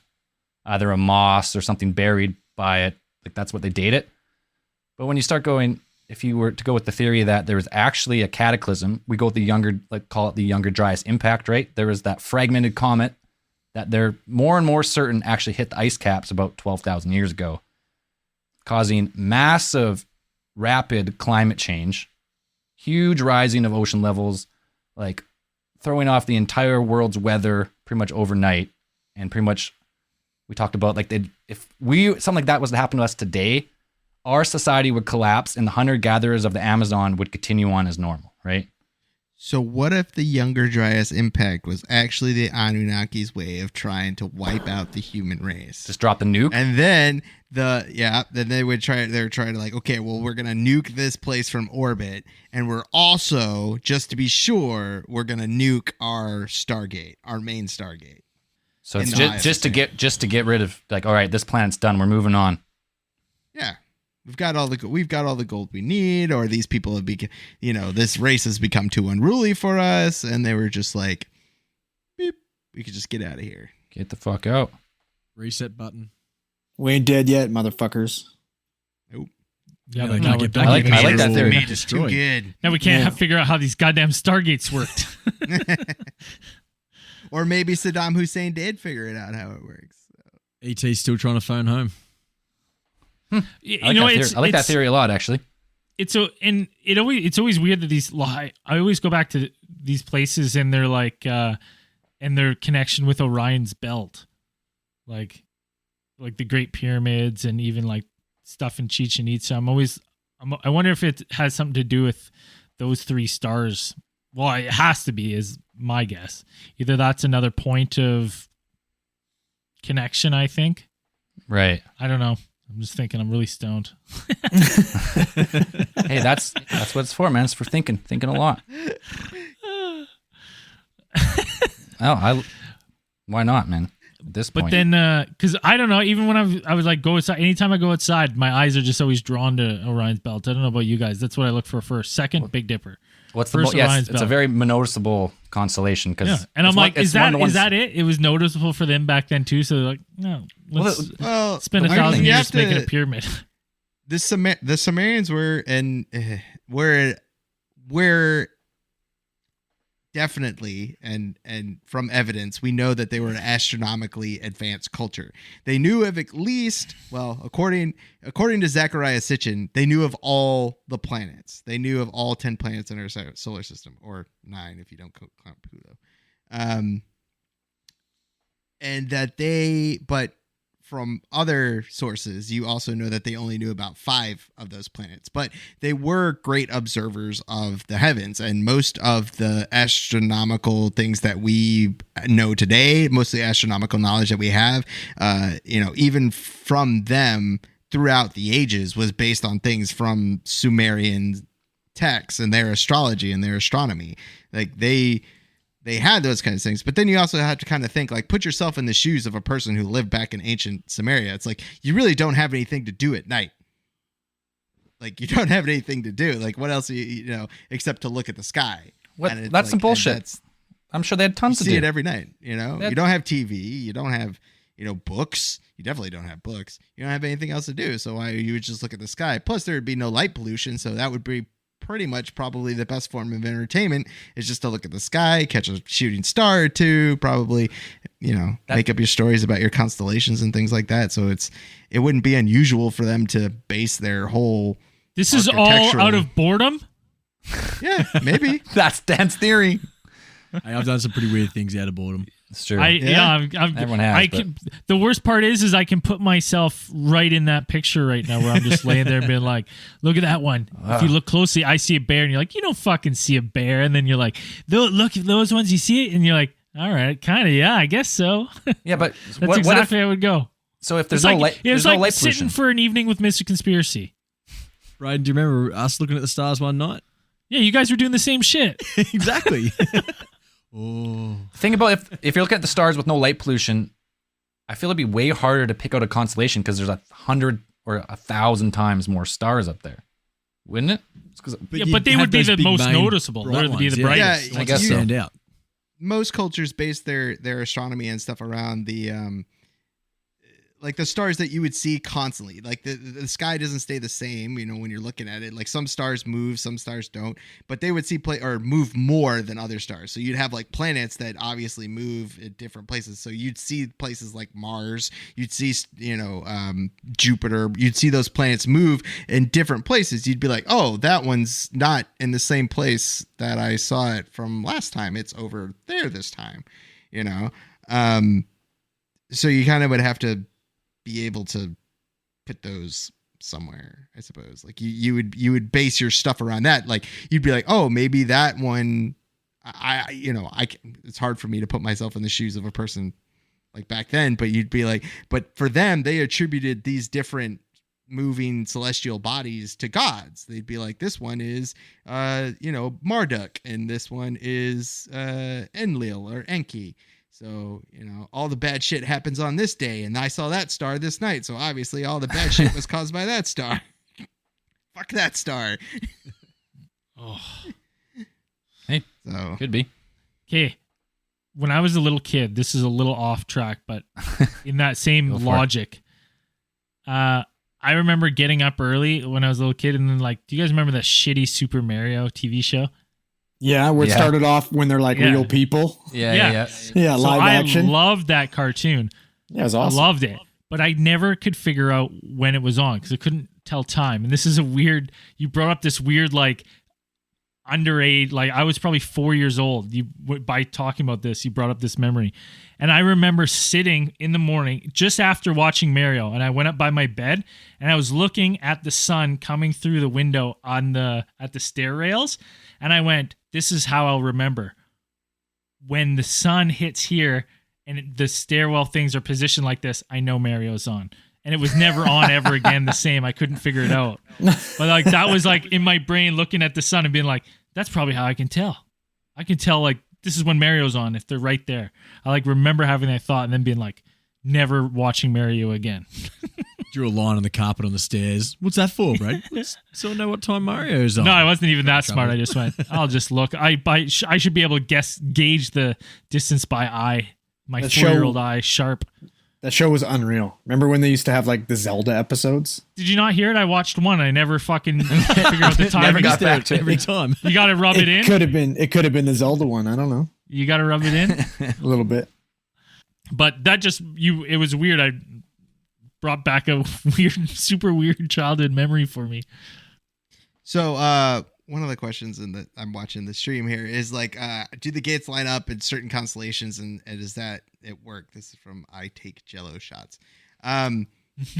either a moss or something buried by it, like that's what they date it. But when you start going, if you were to go with the theory that there was actually a cataclysm, we go with the younger, like call it the Younger Dryas impact, right? There was that fragmented comet that they're more and more certain actually hit the ice caps about 12,000 years ago, causing massive, rapid climate change, huge rising of ocean levels, like throwing off the entire world's weather pretty much overnight. And pretty much we talked about like if something like that was to happen to us today, our society would collapse and the hunter-gatherers of the Amazon would continue on as normal, right? So what if the Younger Dryas impact was actually the Anunnaki's way of trying to wipe out the human race? Just drop the nuke? And then then they would they're trying to like, okay, well, we're going to nuke this place from orbit, and we're also, just to be sure, we're going to nuke our Stargate, our main Stargate. So it's just to get rid of like, all right, this planet's done, we're moving on. Yeah. We've got all the gold we need, or these people have become, this race has become too unruly for us, and they were just like, beep, we could just get out of here. Get the fuck out. Reset button. We ain't dead yet, motherfuckers. Nope. Yeah, they can't get back. I like that theory. It's too good. Now we can't figure out how these goddamn Stargates worked. Or maybe Saddam Hussein did figure it out how it works. ET's still trying to phone home. I like that theory a lot, actually. It's always weird that these I always go back to these places and they're like and their connection with Orion's belt, like the Great Pyramids and even like stuff in Chichen Itza. I wonder if it has something to do with those 3 stars. Well, it has to be, is my guess. Either that's another point of connection, I think. Right. I don't know. I'm just thinking. I'm really stoned. Hey, that's what it's for, man. It's for thinking a lot. Why not, man? at this But point. then, because I don't know, even when I was like go outside, anytime I go outside, my eyes are just always drawn to Orion's Belt. I don't know about you guys. That's what I look for first. Second, Big Dipper. What's the first yes? Orion's It's a Belt. very noticeable constellation because Yeah, and I'm like, is that it? It was noticeable for them back then too. So they're like, no, let's Well, spend I mean, 1,000 you years have making to- a pyramid. the Sumerians were definitely and from evidence we know that they were an astronomically advanced culture. They knew of at least, well, according to Zecharia Sitchin, they knew of all the planets. They knew of all 10 planets in our solar system, or 9 if you don't count Pluto. And that but from other sources, you also know that they only knew about 5 of those planets, but they were great observers of the heavens, and most of the astronomical things that we know today, most of the astronomical knowledge that we have, even from them throughout the ages, was based on things from Sumerian texts and their astrology and their astronomy. Like they had those kinds of things, but then you also have to kind of think, like, put yourself in the shoes of a person who lived back in ancient Samaria. It's like, you really don't have anything to do at night. Like, you don't have anything to do. Like, what else, except to look at the sky. That's some bullshit. I'm sure they had tons to do. See it every night, you don't have TV. You don't have, books. You definitely don't have books. You don't have anything else to do. So why you would just look at the sky? Plus, there would be no light pollution. So that would be pretty much probably the best form of entertainment, is just to look at the sky, catch a shooting star or two, probably, make up your stories about your constellations and things like that. So it wouldn't be unusual for them to base their whole This is all out of boredom? Yeah, maybe. That's Dan's theory. Hey, I've done some pretty weird things out of boredom. It's true. Everyone has. The worst part is I can put myself right in that picture right now where I'm just laying there and being like, look at that one. If you look closely, I see a bear, and you're like, you don't fucking see a bear. And then you're like, look at those ones, you see it? And you're like, all right, kind of, yeah, I guess so. Yeah, but that's exactly how it would go. So if there's it's no like, light, it's there's no like light sitting pollution. for an evening with Mr. Conspiracy. Brian, do you remember us looking at the stars one night? Yeah, you guys were doing the same shit. Exactly. Oh. Think about if you're looking at the stars with no light pollution, I feel it'd be way harder to pick out a constellation because there's 100 or 1,000 times more stars up there, wouldn't it? But they would be the most noticeable. They would be the brightest. I guess so. Stand out. Most cultures base their astronomy and stuff around the like the stars that you would see constantly. Like the sky doesn't stay the same, when you're looking at it. Like some stars move, some stars don't, but they would move more than other stars. So you'd have like planets that obviously move at different places. So you'd see places like Mars, you'd see, Jupiter, you'd see those planets move in different places. You'd be like, oh, that one's not in the same place that I saw it from last time. It's over there this time, so you kind of would have to be able to put those somewhere, I suppose. Like you would base your stuff around that. Like you'd be like, oh, maybe that one. It's hard for me to put myself in the shoes of a person like back then, but you'd be like, but for them, they attributed these different moving celestial bodies to gods. They'd be like, this one is, Marduk, and this one is Enlil or Enki. So, all the bad shit happens on this day, and I saw that star this night. So obviously all the bad shit was caused by that star. Fuck that star. Oh. Hey, so could be. Okay. When I was a little kid, this is a little off track, but in that same logic, I remember getting up early when I was a little kid, and then do you guys remember that shitty Super Mario TV show? Yeah, where it started off when they're like real people. Yeah, So live action. I loved that cartoon. Yeah, it was awesome. I loved it, but I never could figure out when it was on because I couldn't tell time. And this is you brought up this weird underage, I was probably 4 years old. By talking about this, you brought up this memory. And I remember sitting in the morning just after watching Mario, and I went up by my bed and I was looking at the sun coming through the window at the stair rails, and I went, this is how I'll remember. When the sun hits here and the stairwell things are positioned like this, I know Mario's on. And it was never on ever again the same. I couldn't figure it out. But that was in my brain looking at the sun and being like, that's probably how I can tell. I can tell this is when Mario's on. If they're right there, I like remember having that thought and then being like, never watching Mario again. Drew a line on the carpet on the stairs. What's that for, Brad? So I know what time Mario's on. No, I wasn't even that smart. I just went, I'll just look. I should be able to gauge the distance by eye. My 4-year-old eye, sharp. That show was unreal. Remember when they used to have like the Zelda episodes? Did you not hear it? I watched one. I never fucking figured out the time. Never got back to it. Every time. You got to rub it in. It could have been the Zelda one. I don't know. You got to rub it in A little bit. But that it was weird. I brought back a super weird childhood memory for me. So, one of the questions I'm watching the stream here is like, do the gates line up in certain constellations, and does that it work? This is from I Take Jello Shots.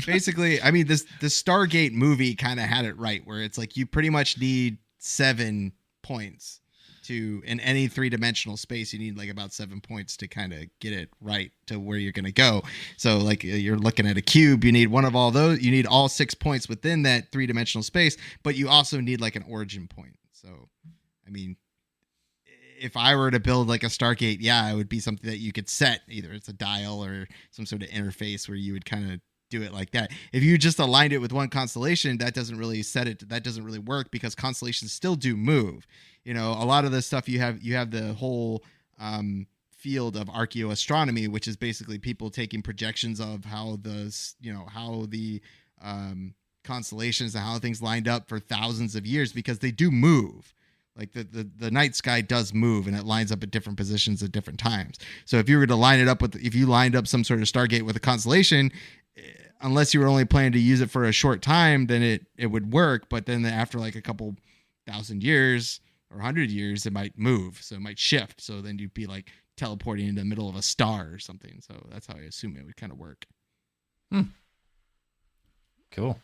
Basically, I mean, the Stargate movie kind of had it right, where it's like you pretty much need 7 points in any 3-dimensional space. You need like about 7 points to kind of get it right to where you're going to go. So like you're looking at a cube, you need one of all those, you need all 6 points within that 3-dimensional space, but you also need like an origin point. So, I mean, if I were to build like a Stargate, yeah, it would be something that you could set. Either it's a dial or some sort of interface where you would kind of do it like that. If you just aligned it with one constellation, that doesn't really that doesn't really work, because constellations still do move. You know, a lot of the stuff you have the whole field of archaeoastronomy, which is basically people taking projections of how the constellations and how things lined up for thousands of years, because they do move. Like the night sky does move, and it lines up at different positions at different times. So if you were to line it up if you lined up some sort of Stargate with a constellation, unless you were only planning to use it for a short time, then it would work. But then after like a couple thousand years or 100 years, it might move. So it might shift. So then you'd be like teleporting into the middle of a star or something. So that's how I assume it would kind of work. Cool.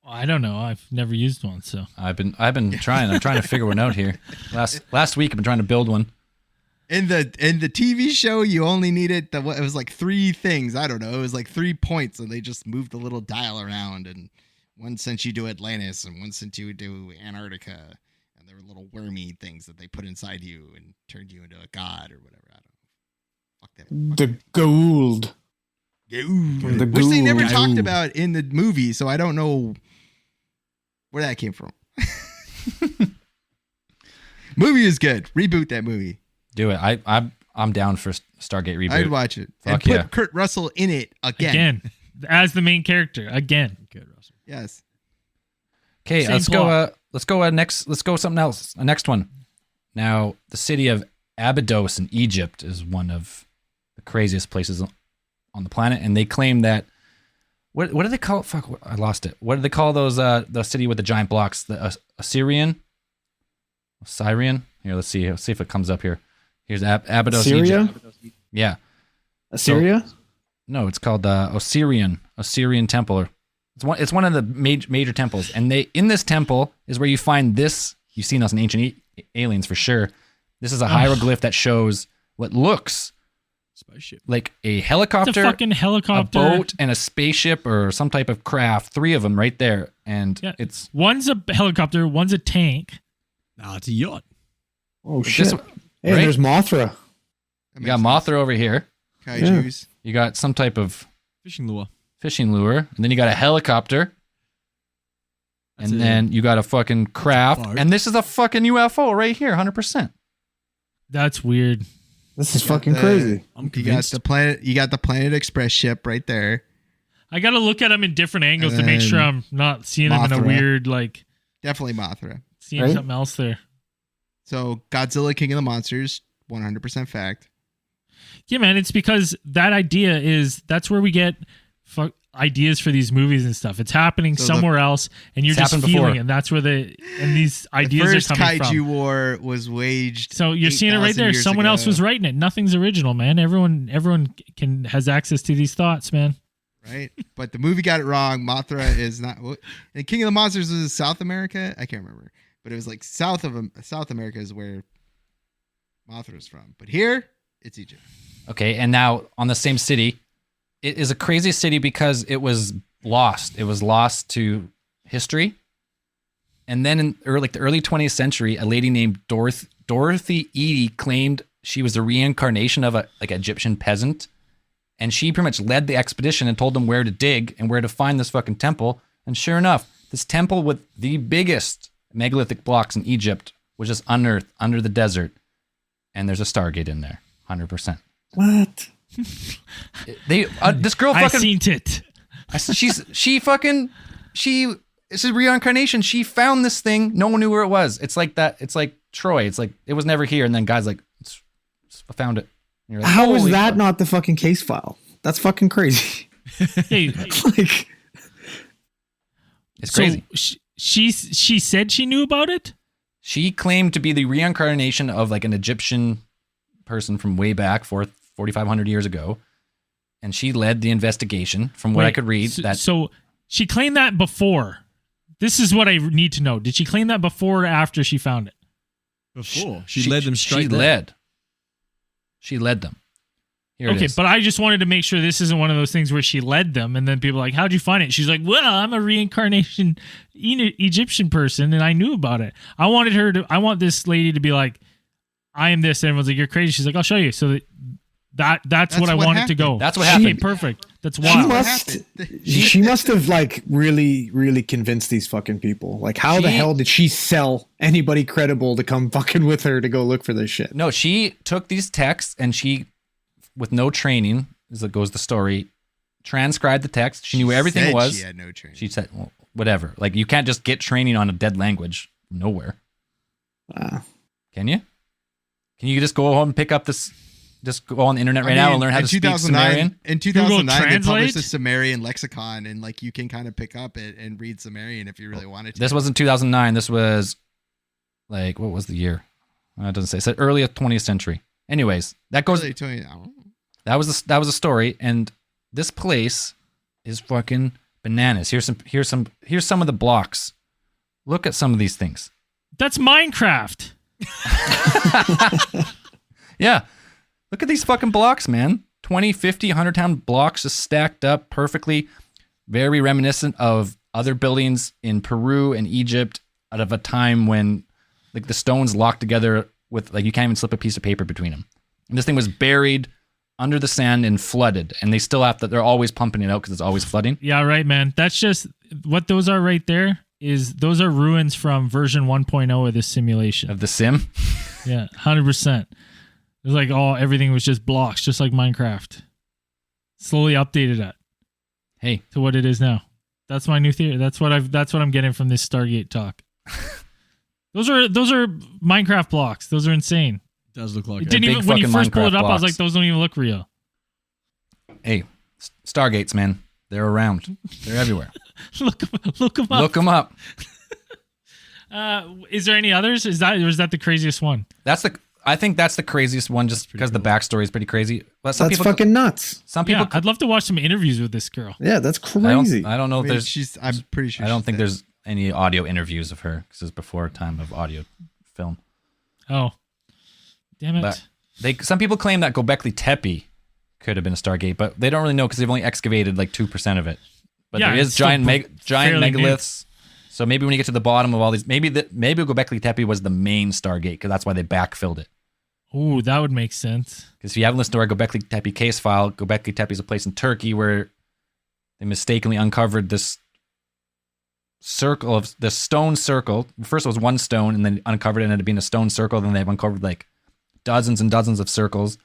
I don't know. I've never used one, so I've been trying. I'm trying to figure one out here. Last week I've been trying to build one. In the TV show, you only needed it was like 3 things. I don't know. It was like 3 points, and they just moved the little dial around, and one sent you to Atlantis, and one sent you to Antarctica, and there were little wormy things that they put inside you and turned you into a god or whatever. I don't know. Fuck that. The Gould. Which they never talked about in the movie, so I don't know where that came from. Movie is good. Reboot that movie. Do it. I'm down for Stargate reboot. I'd watch it. Fuck and yeah. put Kurt Russell in it again. Again, as the main character. Again. Kurt Russell. Yes. Okay, Same let's plot. go next. Let's go something else. A next one. Now, the city of Abydos in Egypt is one of the craziest places on the planet, and they claim that what do they call it? Fuck, I lost it. What do they call those the city with the giant blocks? The Osirian? Here, let's see if it comes up here. Here's Abydos, Assyria? Egypt. Yeah. Assyria? No, it's called Osirian Temple. It's one of the major temples, and in this temple is where you find this. You've seen us in Ancient Aliens for sure. This is a hieroglyph that shows what looks Spaceship. like a helicopter, It's a fucking helicopter. a boat, and a spaceship or some type of craft. 3 of them right there, and Yeah. it's One's a helicopter, one's a tank. No, it's a yacht. Oh, shit. this. Hey, right? there's Mothra. You got Mothra over here. Kaijus. You got some type of Fishing lure. fishing lure, and then you got a helicopter, That's and it. then you got a fucking craft, boat. and this is a fucking UFO right here, 100%. That's weird. This is fucking the- crazy. I'm You got convinced. the planet. You got the Planet Express ship right there. I got to look at them in different angles And to make sure then I'm not seeing them in a Mothra. weird, like, Definitely Mothra. seeing Right? something else there. So Godzilla, King of the Monsters, 100% fact. Yeah, man, it's because that's where we get ideas for these movies and stuff. It's happening So somewhere else, and you're It's just happened feeling before. it. And that's where these ideas the first are coming kaiju from. war was waged. So you're seeing it right 8,000 there. years Someone else ago. was writing it. Nothing's original, man. Everyone has access to these thoughts, man. Right, but the movie got it wrong. Mothra is not. And King of the Monsters was in South America. I can't remember, but it was like South America is where Mothra's from. But here, it's Egypt. Okay, and now on the same city, it is a crazy city because it was lost. It was lost to history. And then in the early 20th century, a lady named Dorothy Eady claimed she was the reincarnation of a like Egyptian peasant, and she pretty much led the expedition and told them where to dig and where to find this fucking temple. And sure enough, this temple with the biggest megalithic blocks in Egypt was just unearthed under the desert, and there's a Stargate in there, 100%. What? This girl I fucking seen it. It's a reincarnation. She found this thing. No one knew where it was. It's like that. It's like Troy. It's like it was never here. And then guys like, I found it. And you're like, How is holy that fuck. not the fucking case file? That's fucking crazy. Hey, Like, It's crazy. So she said she knew about it. She claimed to be the reincarnation of like an Egyptian person from way back 4,500 years ago. And she led the investigation from what I Wait, could read. So she claimed that before. This is what I need to know. Did she claim that before or after she found it? Before. She led them straight She there. led them. Here it Okay, is. but I just wanted to make sure this isn't one of those things where she led them and then people are like, how'd you find it? She's like, well, I'm a reincarnation Egyptian person and I knew about it. I want this lady to be like, I am this. And everyone's like, you're crazy. She's like, I'll show you. So that's what I what wanted to go. That's what Okay, happened. perfect. That's she wild. must have like really convinced these fucking people. Like, how the She- hell did she sell anybody credible to come fucking with her to go look for this shit? No, she took these texts and she, with no training, as it goes the story, transcribed the text. She knew where everything said was. She had no training. She said, well, whatever. Like, you can't just get training on a dead language from nowhere. Wow. Can you? Can you just go home and pick up this? Just go on the internet right now and learn how to speak Sumerian? In 2009, they Translate? published a Sumerian lexicon, and like you can kind of pick up it and read Sumerian if you really wanted to. This wasn't 2009. This was like, what was the year? It doesn't say. It said early 20th century. Anyways, that goes. Really 20 I don't know. That was a story, and this place is fucking bananas. Here's some of the blocks. Look at some of these things. That's Minecraft. Yeah. Look at these fucking blocks, man. 20, 50, 100-pound blocks just stacked up perfectly. Very reminiscent of other buildings in Peru and Egypt out of a time when like the stones locked together with like you can't even slip a piece of paper between them. And this thing was buried under the sand and flooded. And they still have to, they're always pumping it out because it's always flooding. Yeah, right, man. That's just what those are right there. Those are ruins from version 1.0 of this simulation. Of the sim. Yeah, 100%. It was like everything was just blocks, just like Minecraft. Slowly updated it Hey, to what it is now. That's my new theory. That's what I'm getting from this Stargate talk. Those are Minecraft blocks. Those are insane. Does look like It it. didn't big even when you fucking first pulled it Minecraft up, I was blocks. like, those don't even look real. hey, Stargates, man. They're around. They're everywhere. look them up. Look them up. Is there any others? Is that the craziest one? I think that's the craziest one just because the backstory is pretty crazy. But That's fucking nuts. some people, Yeah, I'd love to watch some interviews with this girl. Yeah, that's I crazy. don't know I if mean, there's, I'm pretty sure. I don't she's think dead. there's any audio interviews of her because it's before time of audio film. Oh, damn it! But some people claim that Göbekli Tepe could have been a Stargate, but they don't really know because they've only excavated like 2% of it. But Yeah, there it's is still giant fairly new. megaliths. So maybe when you get to the bottom of all these, maybe Göbekli Tepe was the main Stargate because that's why they backfilled it. Ooh, that would make sense. Because if you haven't listened to our Göbekli Tepe case file, Göbekli Tepe is a place in Turkey where they mistakenly uncovered this stone circle. First it was one stone and then uncovered it and it ended up being a stone circle. Then they've uncovered like dozens and dozens of circles.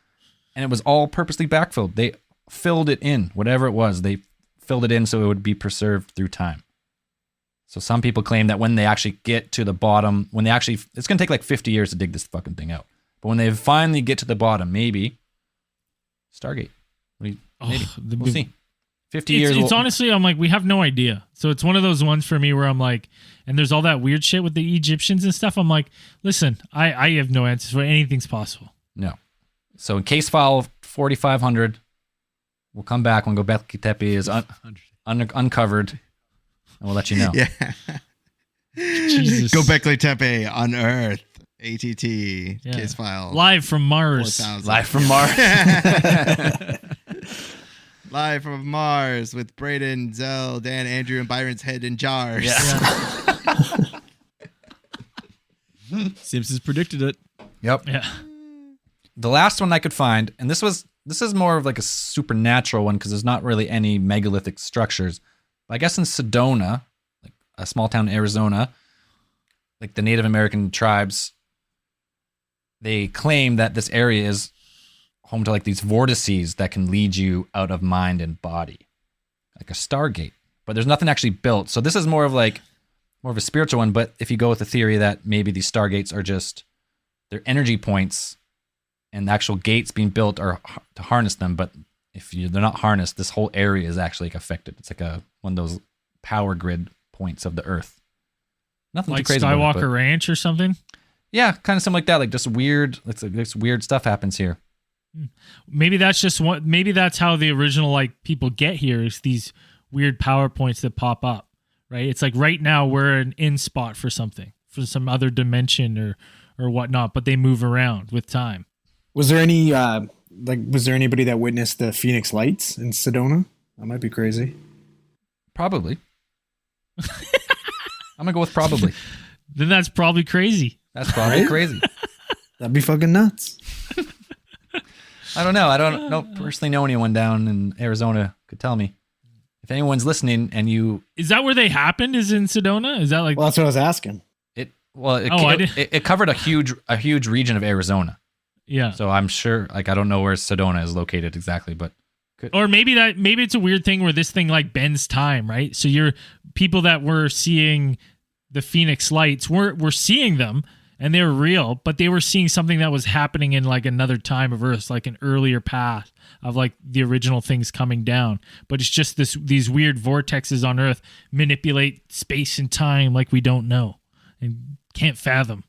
And it was all purposely backfilled. They filled it in, whatever it was. They filled it in so it would be preserved through time. So some people claim that when they actually get to the bottom, it's going to take like 50 years to dig this fucking thing out. But when they finally get to the bottom, maybe Stargate. Maybe. We'll see. 50 years. It's honestly, I'm like, we have no idea. So it's one of those ones for me where I'm like, and there's all that weird shit with the Egyptians and stuff. I'm like, listen, I have no answers for anything's possible. No. So in case file 4500, we'll come back when Göbekli Tepe is uncovered, and we'll let you know. Yeah. Jesus. Göbekli Tepe unearthed. ATT Yeah. case file. Live from Mars. 4000. Live from Mars. Live from Mars with Braden, Zell, Dan, Andrew, and Byron's head in jars. Simpsons predicted it. Yep. Yeah. the last one I could find, and this is more of like a supernatural one because there's not really any megalithic structures. But I guess in Sedona, like a small town in Arizona, like the Native American tribes, they claim that this area is home to like these vortices that can lead you out of mind and body, like a Stargate. But there's nothing actually built. So this is more of a spiritual one. But if you go with the theory that maybe these Stargates are just they're energy points, and the actual gates being built are to harness them. But if they're not harnessed, this whole area is actually like affected. It's like one of those power grid points of the Earth. Nothing like too crazy about it, Skywalker Ranch or something. yeah, kind of something like that. Like just weird. This weird stuff happens here. Maybe that's just what. Maybe that's how the original like people get here is these weird power points that pop up. Right. It's like right now we're an in spot for something, for some other dimension or whatnot, but they move around with time. Was there any was there anybody that witnessed the Phoenix Lights in Sedona? That might be crazy. Probably. I'm gonna go with probably. Then that's probably crazy. That's probably Right? crazy. That'd be fucking nuts. I don't know. I don't personally know anyone down in Arizona could tell me. If anyone's listening and you, Is that where they happened? Is in Sedona? Is that like? Well, that's what I was asking. it covered a huge region of Arizona. Yeah. So I'm sure, like, I don't know where Sedona is located exactly, but Or maybe it's a weird thing where this thing like bends time, right? So you're people that were seeing the Phoenix Lights were seeing them and they were real, but they were seeing something that was happening in like another time of Earth, like an earlier path of like the original things coming down. But it's just these weird vortexes on Earth manipulate space and time like we don't know and can't fathom.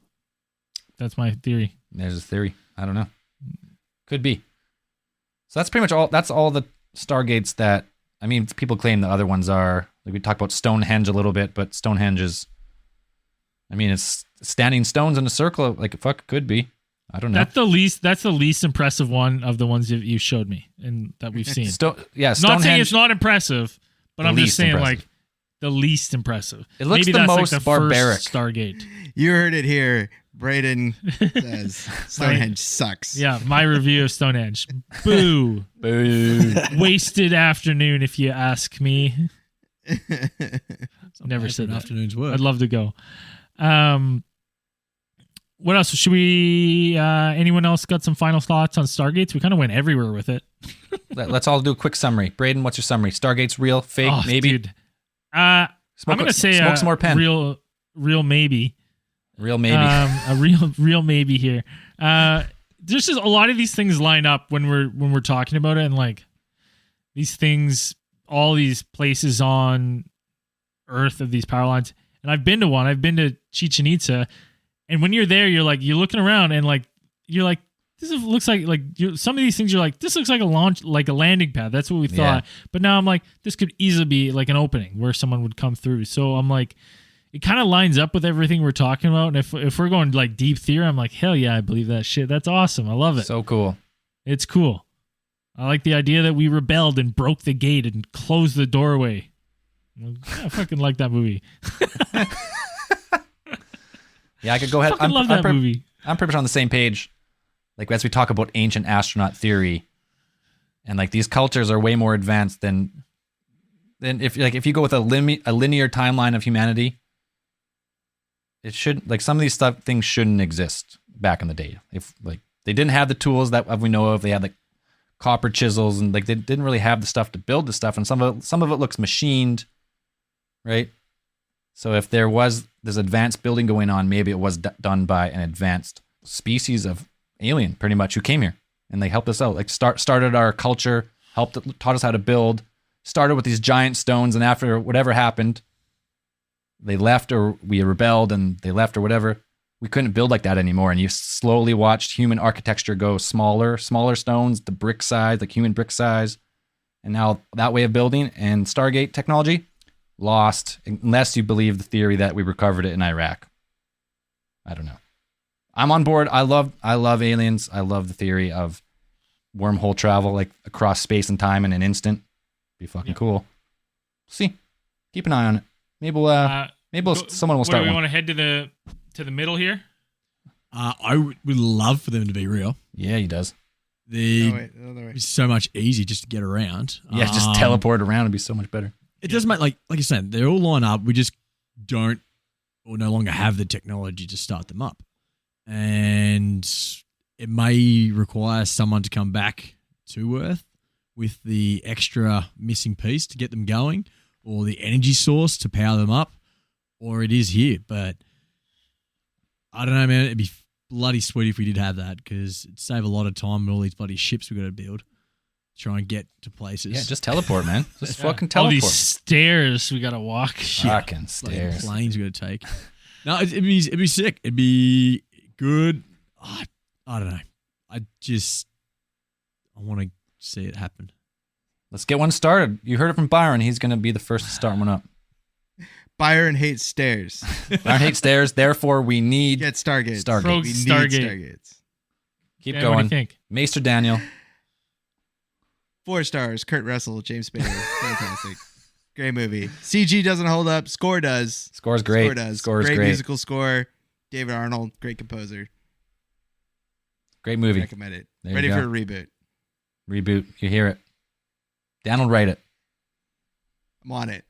That's my theory. there's a theory. I don't know. Could be. So that's pretty much all. That's all the Stargates that, I mean, people claim the other ones are, like we talked about Stonehenge a little bit, but Stonehenge is, I mean, it's standing stones in a circle. Like, fuck, it could be. I don't know. That's the least impressive one of the ones that you showed me and that we've seen. Yeah, Not Stonehenge. saying it's not impressive, but The I'm just least saying impressive. like the least impressive. It looks Maybe the that's most like the barbaric. First Stargate. You heard it here. Braden says Stonehenge sucks. Yeah, my review of Stonehenge. Boo. Boo. Wasted afternoon, if you ask me. Never Bad for said an that. afternoon's work. I'd love to go. What else? Should we, anyone else got some final thoughts on Stargates? We kind of went everywhere with it. Let's all do a quick summary. Braden, what's your summary? Stargate's real, fake, Oh, maybe? Dude. I'm going to say smoke some more pen. real maybe. Real maybe. A real maybe here. There's just a lot of these things line up when we're talking about it, and like these things, all these places on Earth of these power lines. And I've been to one. I've been to Chichen Itza, and when you're there, you're looking around, and like you're like, looks like some of these things. You're like, this looks like a launch, like a landing pad. That's what we thought. But now I'm like, this could easily be like an opening where someone would come through. So I'm like, it kind of lines up with everything we're talking about. And if we're going like deep theory, I'm like, hell yeah, I believe that shit. That's awesome. I love it. So cool. It's cool. I like the idea that we rebelled and broke the gate and closed the doorway. I fucking like that movie. Yeah, I could go ahead. I love that movie. I'm pretty much on the same page. Like, as we talk about ancient astronaut theory, and like these cultures are way more advanced than if you go with a linear timeline of humanity, it should, like, some of these things shouldn't exist back in the day. If like they didn't have the tools that we know of, they had like copper chisels, and like they didn't really have the stuff to build the stuff, and some of it looks machined, right? So if there was this advanced building going on, maybe it was done by an advanced species of alien, pretty much, who came here and they helped us out. Like started our culture, taught us how to build. Started with these giant stones, and after whatever happened, they left, or we rebelled and they left, or whatever. We couldn't build like that anymore, and you slowly watched human architecture go smaller stones, the brick size, like human brick size, and now that way of building and Stargate technology lost, unless you believe the theory that we recovered it in Iraq. I don't know. I'm on board. I love aliens. I love the theory of wormhole travel, like across space and time in an instant. Be fucking cool. See, keep an eye on it. Maybe someone will start We one. want to head to the middle here. I would love for them to be real. Yeah, he does. It's so much easier just to get around. Yeah, just teleport around and be so much better. It does make, like you said, they all line up. We just don't or no longer have the technology to start them up. And it may require someone to come back to Earth with the extra missing piece to get them going, or the energy source to power them up, or it is here. But I don't know, man. It'd be bloody sweet if we did have that, because it'd save a lot of time with all these bloody ships we got to build, try and get to places. Yeah, just teleport, man. Just fucking All teleport. these stairs we gotta walk. Fucking Bloody stairs. planes we got to take. No, it'd be sick. It'd be good. I don't know. I want to see it happen. Let's get one started. You heard it from Byron. He's going to be the first to start one up. Byron hates stairs. Byron hates stairs. Therefore, we need Get Stargates. Stargates. Pro- We need Stargate. Stargates. Keep Yeah, what do you going. think? Maester Daniel. 4 stars. Kurt Russell, James Spader. Fantastic. Great movie. CG doesn't hold up. Score does. Score's great. Score does. Score's great great. musical score. David Arnold, great composer. Great movie. Recommend it. There you Ready go. for a reboot. Reboot. You hear it. Dan will write it. I'm on it.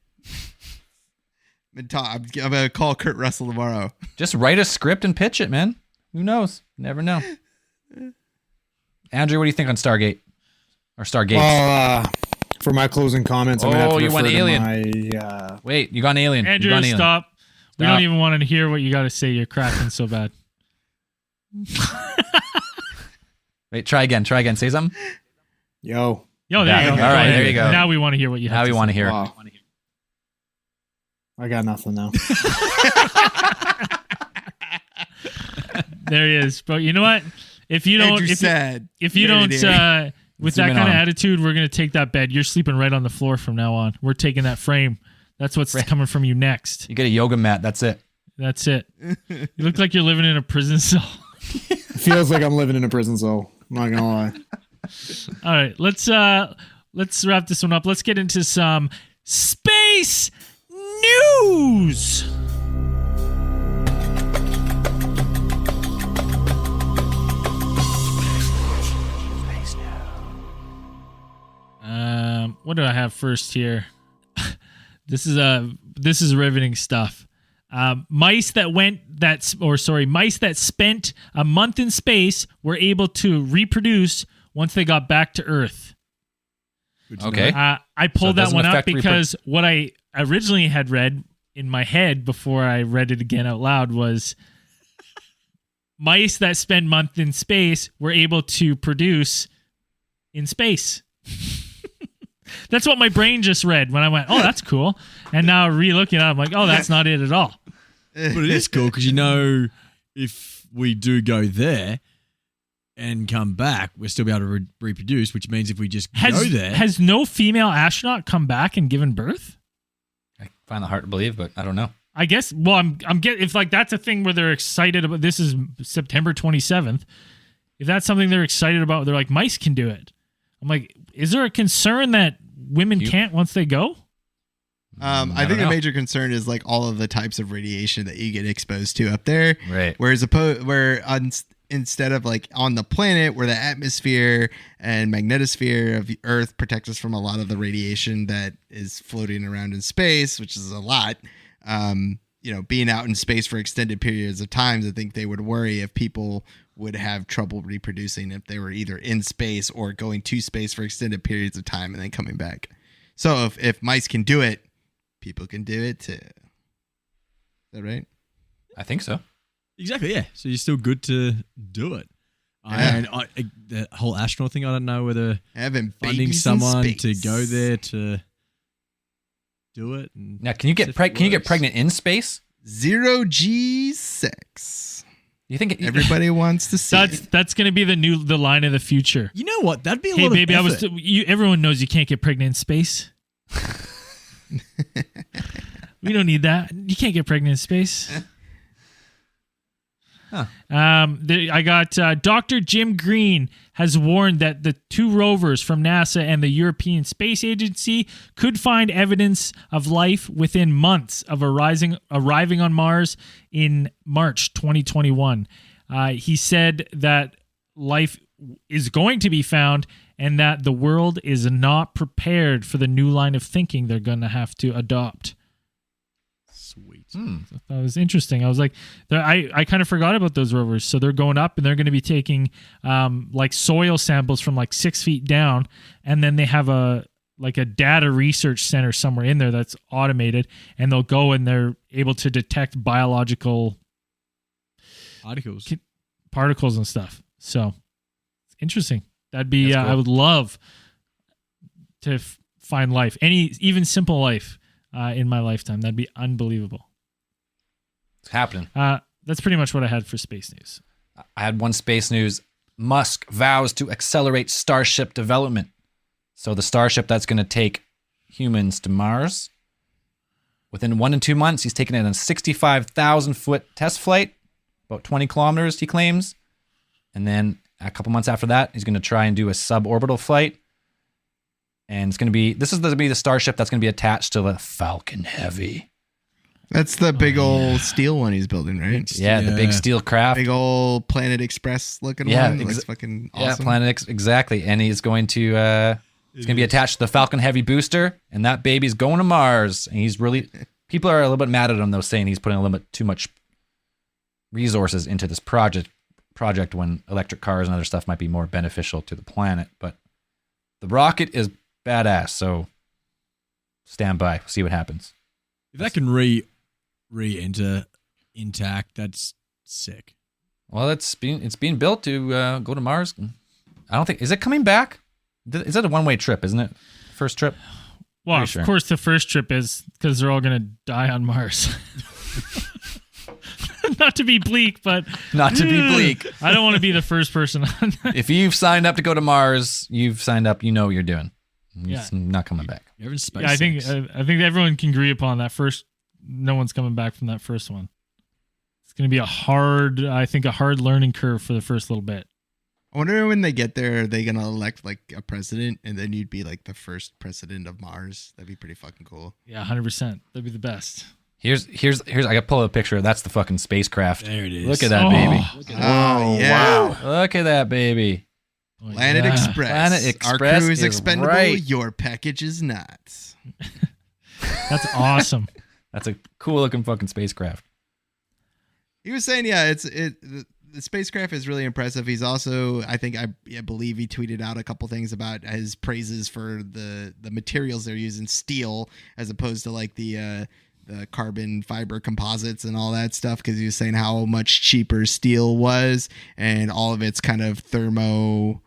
I'm going to call Kurt Russell tomorrow. Just write a script and pitch it, man. Who knows? Never know. Andrew, what do you think on Stargate? Or Stargates? Well, for my closing comments, I'm gonna have Oh, to you went refer to Alien. my Wait, you got an alien. You Andrew, got an alien. stop. We Stop. don't even want to hear what you got to say. You're cracking so bad. Wait, try again. Try again. Say something. yo. Yo, there you go. All right, there you go. Now we want to hear what you have Now to we want to say. hear it. Wow. I got nothing now. There he is. But you know what? If you don't, Andrew said. if you There don't, it is. with Zoom that in kind of on him. attitude, we're gonna take that bed. You're sleeping right on the floor from now on. We're taking that frame. That's what's coming from you next. You get a yoga mat. That's it. That's it. You look like you're living in a prison cell. It feels like I'm living in a prison cell. I'm not gonna lie. All right, let's wrap this one up. Let's get into some space news. What do I have first here? This is riveting stuff. Mice that spent a month in space were able to reproduce once they got back to Earth. Okay. I pulled So it that one doesn't up affect because what I originally had read in my head before I read it again out loud was mice that spend month in space were able to produce in space. That's what my brain just read when I went, oh, that's cool. And now re-looking at it, I'm like, oh, that's not it at all. But it is cool because if we do go there and come back, we'll still be able to reproduce, which means if we just go there. Has no female astronaut come back and given birth? I find that hard to believe, but I don't know. I guess. Well, I'm getting if like that's a thing where they're excited about. This is September 27th. If that's something they're excited about, they're like mice can do it. I'm like, is there a concern that women can't once they go? I don't think the know. major concern is like all of the types of radiation that you get exposed to up there. Right. Whereas instead of like on the planet where the atmosphere and magnetosphere of the Earth protect us from a lot of the radiation that is floating around in space, which is a lot. Being out in space for extended periods of times, I think they would worry if people would have trouble reproducing if they were either in space or going to space for extended periods of time and then coming back. So if mice can do it, people can do it too. Is that right? I think so. Exactly, yeah. So you're still good to do it. And the whole astronaut thing, I don't know whether Having finding babies in someone to space. go there to do it. And Now, can you see get if it can you get works. pregnant in space? 0G sex. You think Everybody wants to see it. That's going to be the line of the future. You know what? That'd be a Hey, lot baby, of effort. everyone knows you can't get pregnant in space. We don't need that. You can't get pregnant in space. Huh. I got Dr. Jim Green has warned that the two rovers from NASA and the European Space Agency could find evidence of life within months of arriving on Mars in March 2021. He said that life is going to be found and that the world is not prepared for the new line of thinking they're going to have to adopt. Sweet. I thought it was interesting. I was like, I kind of forgot about those rovers. So they're going up and they're going to be taking like soil samples from like 6 feet down. And then they have a data research center somewhere in there that's automated, and they'll go and they're able to detect biological particles and stuff. So it's interesting. That'd be, That's cool. I would love to find life, even simple life in my lifetime. That'd be unbelievable. It's happening. That's pretty much what I had for space news. I had one space news. Musk vows to accelerate Starship development. So the Starship that's going to take humans to Mars. Within 1 to 2 months, he's taken it on a 65,000 foot test flight, about 20 kilometers, he claims. And then a couple months after that, he's going to try and do a suborbital flight. And this is going to be the Starship that's going to be attached to the Falcon Heavy. That's the big old steel one he's building, right? Yeah, the big steel craft. Big old Planet Express looking one. Looks fucking awesome. Yeah, exactly. And he's going to be attached to the Falcon Heavy booster, and that baby's going to Mars. And he's really, people are a little bit mad at him though, saying he's putting a little bit too much resources into this project when electric cars and other stuff might be more beneficial to the planet. But the rocket is badass, so stand by, see what happens. If that can re-enter intact, that's sick. Well, it's being built to go to Mars. I don't think, is it coming back? Is that a one-way trip, isn't it? First trip? Well, Pretty of sure. course the first trip is, because they're all going to die on Mars. Not to be bleak, but Not to be bleak. I don't want to be the first person on that. If you've signed up to go to Mars, you've signed up, you know what you're doing. Yeah. It's not coming back. You're having space. Yeah, I think sex. I think everyone can agree upon that first. No one's coming back from that first one. It's going to be a hard learning curve for the first little bit. I wonder when they get there, are they gonna elect like a president, and then you'd be like the first president of Mars? That'd be pretty fucking cool. Yeah, 100%. That'd be the best. Here's I got to pull up a picture. That's the fucking spacecraft. There it is. Look at that Oh. baby. Oh yeah, Look at that baby. Oh, Planet yeah. Express. Planet Our Express crew is is expendable. right. Your package is not. That's awesome. That's a cool looking fucking spacecraft. He was saying, yeah, the spacecraft is really impressive. He's also, I believe he tweeted out a couple things about his praises for the materials they're using, steel, as opposed to like the carbon fiber composites and all that stuff, because he was saying how much cheaper steel was, and all of it's kind of thermo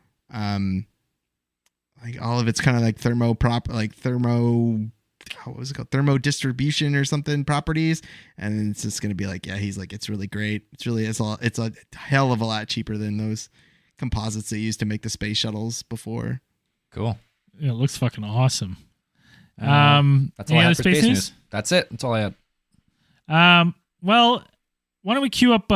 what was it called? Thermo distribution or something properties. And it's just going to be like, yeah, he's like, it's really great. It's a hell of a lot cheaper than those composites they used to make the space shuttles before. Cool. Yeah, it looks fucking awesome. That's all any I other had for space news? That's it. That's all I had. Well, why don't we queue up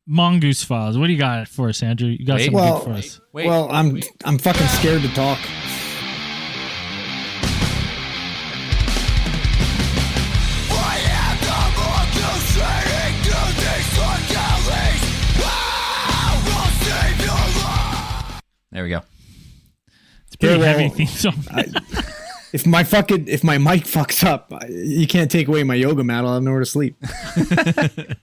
Mongoose Files? What do you got for us, Andrew? You got Wait. something Well, good for us? Wait. Well, I'm fucking scared to talk. There we go. It's a pretty Yeah, well, heavy theme song. If my mic fucks up, you can't take away my yoga mat. I'll have nowhere to sleep. All right,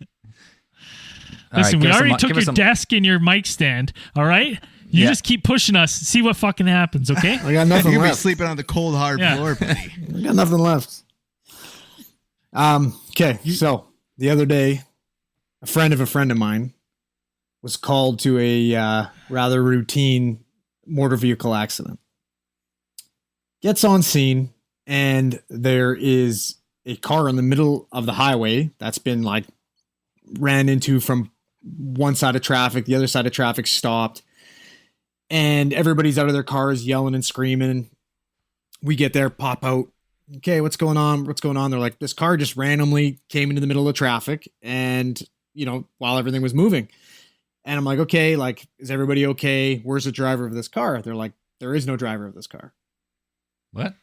Listen, we give us already some- took give your us some- desk and your mic stand. All right, you Yeah. just keep pushing us. See what fucking happens. Okay. I got nothing You'll be left. sleeping on the cold, hard Yeah. floor, buddy. I got nothing left. Okay, so the other day, a friend of mine was called to a rather routine motor vehicle accident. Gets on scene, and there is a car in the middle of the highway that's been like ran into from one side of traffic, the other side of traffic stopped, and everybody's out of their cars yelling and screaming. We get there, pop out. Okay, what's going on? What's going on? They're like, this car just randomly came into the middle of traffic, and while everything was moving. And I'm like, okay, like, is everybody okay? Where's the driver of this car? They're like, there is no driver of this car. What?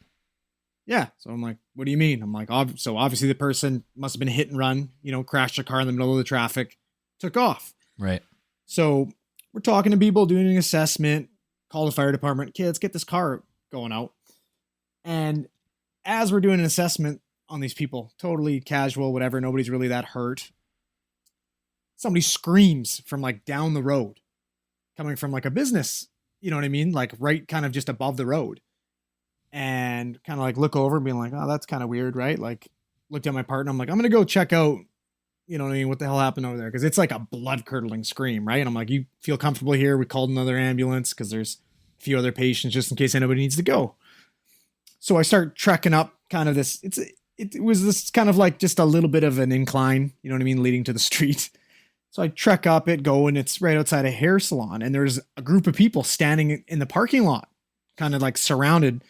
Yeah. So I'm like, what do you mean? I'm like, so obviously the person must have been hit and run, crashed their car in the middle of the traffic, took off. Right. So we're talking to people, doing an assessment, call the fire department. Okay, let's get this car going out. And as we're doing an assessment on these people, totally casual, whatever, nobody's really that hurt. Somebody screams from like down the road, coming from like a business, you know what I mean? Like right kind of just above the road. And kind of like look over and being like, oh, that's kind of weird, right? Like looked at my partner. I'm like, I'm going to go check out, you know what I mean? What the hell happened over there? Cause it's like a blood curdling scream, right? And I'm like, you feel comfortable here? We called another ambulance cause there's a few other patients just in case anybody needs to go. So I start trekking up kind of this, it was this kind of like just a little bit of an incline, you know what I mean? Leading to the street. So I trek up it, go, and it's right outside a hair salon. And there's a group of people standing in the parking lot, kind of like surrounded.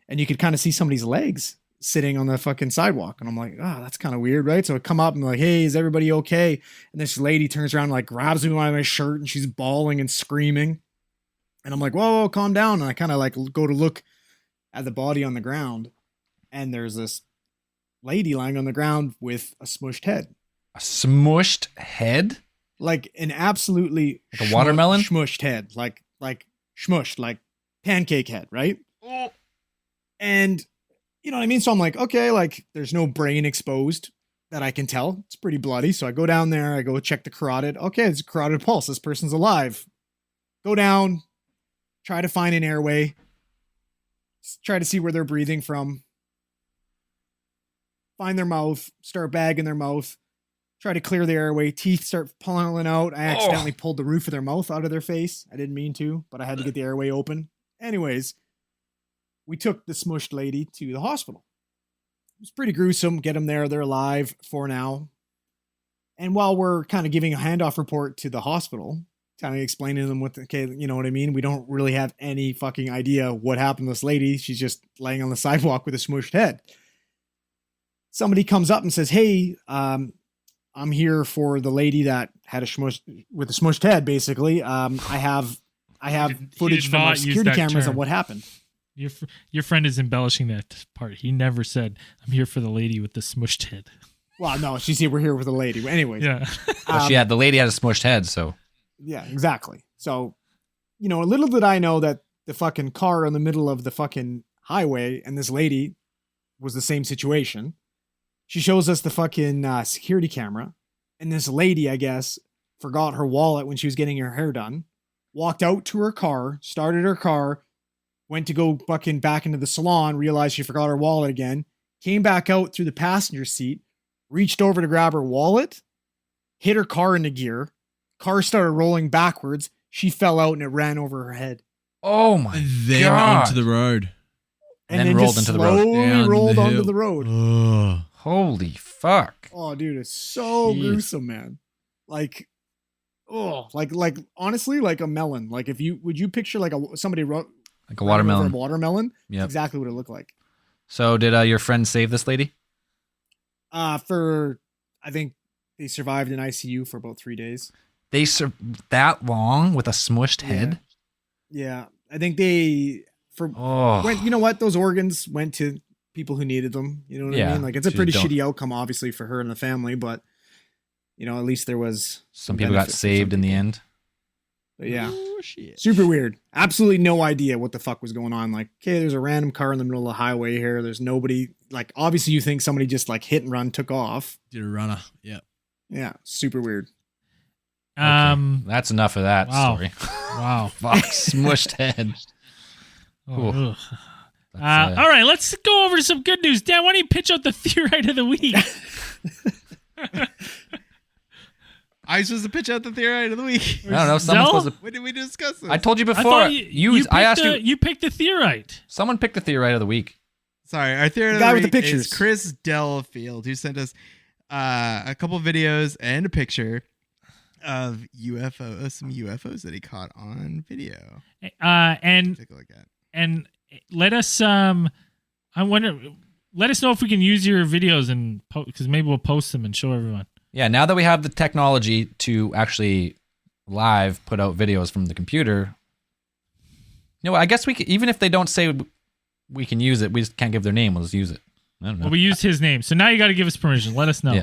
And you could kind of see somebody's legs sitting on the fucking sidewalk. And I'm like, oh, that's kind of weird, right? So I come up and I'm like, hey, is everybody okay? And this lady turns around and like grabs me by my shirt and she's bawling and screaming. And I'm like, whoa, calm down. And I kind of like go to look at the body on the ground. And there's this lady lying on the ground with a smushed head. A smushed head? Like an absolutely like a watermelon smushed head, like smushed, like pancake head, right? Oh. And you know what I mean? So I'm like, okay, like there's no brain exposed that I can tell. It's pretty bloody. So I go down there, I go check the carotid. Okay, it's a carotid pulse. This person's alive. Go down, try to find an airway, try to see where they're breathing from. Find their mouth, start bagging their mouth. Try to clear the airway. Teeth start pulling out. I accidentally pulled the roof of their mouth out of their face. I didn't mean to, but I had to get the airway open. Anyways, we took the smushed lady to the hospital. It was pretty gruesome. Get them there. They're alive for now. And while we're kind of giving a handoff report to the hospital, kind of explaining to them okay, you know what I mean? We don't really have any fucking idea what happened to this lady. She's just laying on the sidewalk with a smushed head. Somebody comes up and says, hey, I'm here for the lady that had a smushed head, basically. I have footage from our security cameras of what happened. Your friend is embellishing that part. He never said, I'm here for the lady with the smushed head. Well, no, she said we're here with the lady. Anyways. Yeah. Well, the lady had a smushed head, so. Yeah, exactly. So, you know, little did I know that the fucking car in the middle of the fucking highway and this lady was the same situation. She shows us the fucking security camera, and this lady, I guess, forgot her wallet when she was getting her hair done, walked out to her car, started her car, went to go fucking back into the salon, realized she forgot her wallet again, came back out through the passenger seat, reached over to grab her wallet, hit her car into gear, car started rolling backwards, she fell out and it ran over her head. Oh my then God. onto the road. And then rolled into the road. Slowly rolled onto the road. Ugh. Holy fuck. Oh, dude, it's so gruesome, man. Like, like honestly, like a melon. Like would you picture like somebody wrote like a watermelon? Watermelon. Yeah, that's exactly what it looked like. So did your friend save this lady? I think they survived in ICU for about 3 days. They that long with a smushed head? Yeah, I think you know what? Those organs went to people who needed them. You know what I mean? Like, it's a pretty shitty outcome, obviously, for her and the family, but you know, at least there was some people got saved in the end. But yeah, super weird. Absolutely no idea what the fuck was going on. Like, okay, there's a random car in the middle of the highway here. There's nobody. Like, obviously, you think somebody just like hit and run, took off. Did a runner. Yeah. Yeah. Super weird. Okay. That's enough of that story. Wow. Fuck, smushed head. Oh, all right, let's go over to some good news. Dan, why don't you pitch out the theorite of the week? I was supposed to pitch out the theorite of the week. I don't know. Someone's supposed to. When did we discuss this? I told you before. I asked you. You picked the theorite. Someone picked the theorite of the week. Sorry, our theorite of the guy week with the pictures. is Chris Delafield, who sent us a couple videos and a picture of some UFOs that he caught on video. And take a look at. And let us let us know if we can use your videos and because maybe we'll post them and show everyone. Yeah, now that we have the technology to actually live put out videos from the computer, you know, I guess we can, even if they don't say we can use it, we just can't give their name. We'll just use it. I don't know. Well, we used his name, so now you got to give us permission. Let us know. Yeah.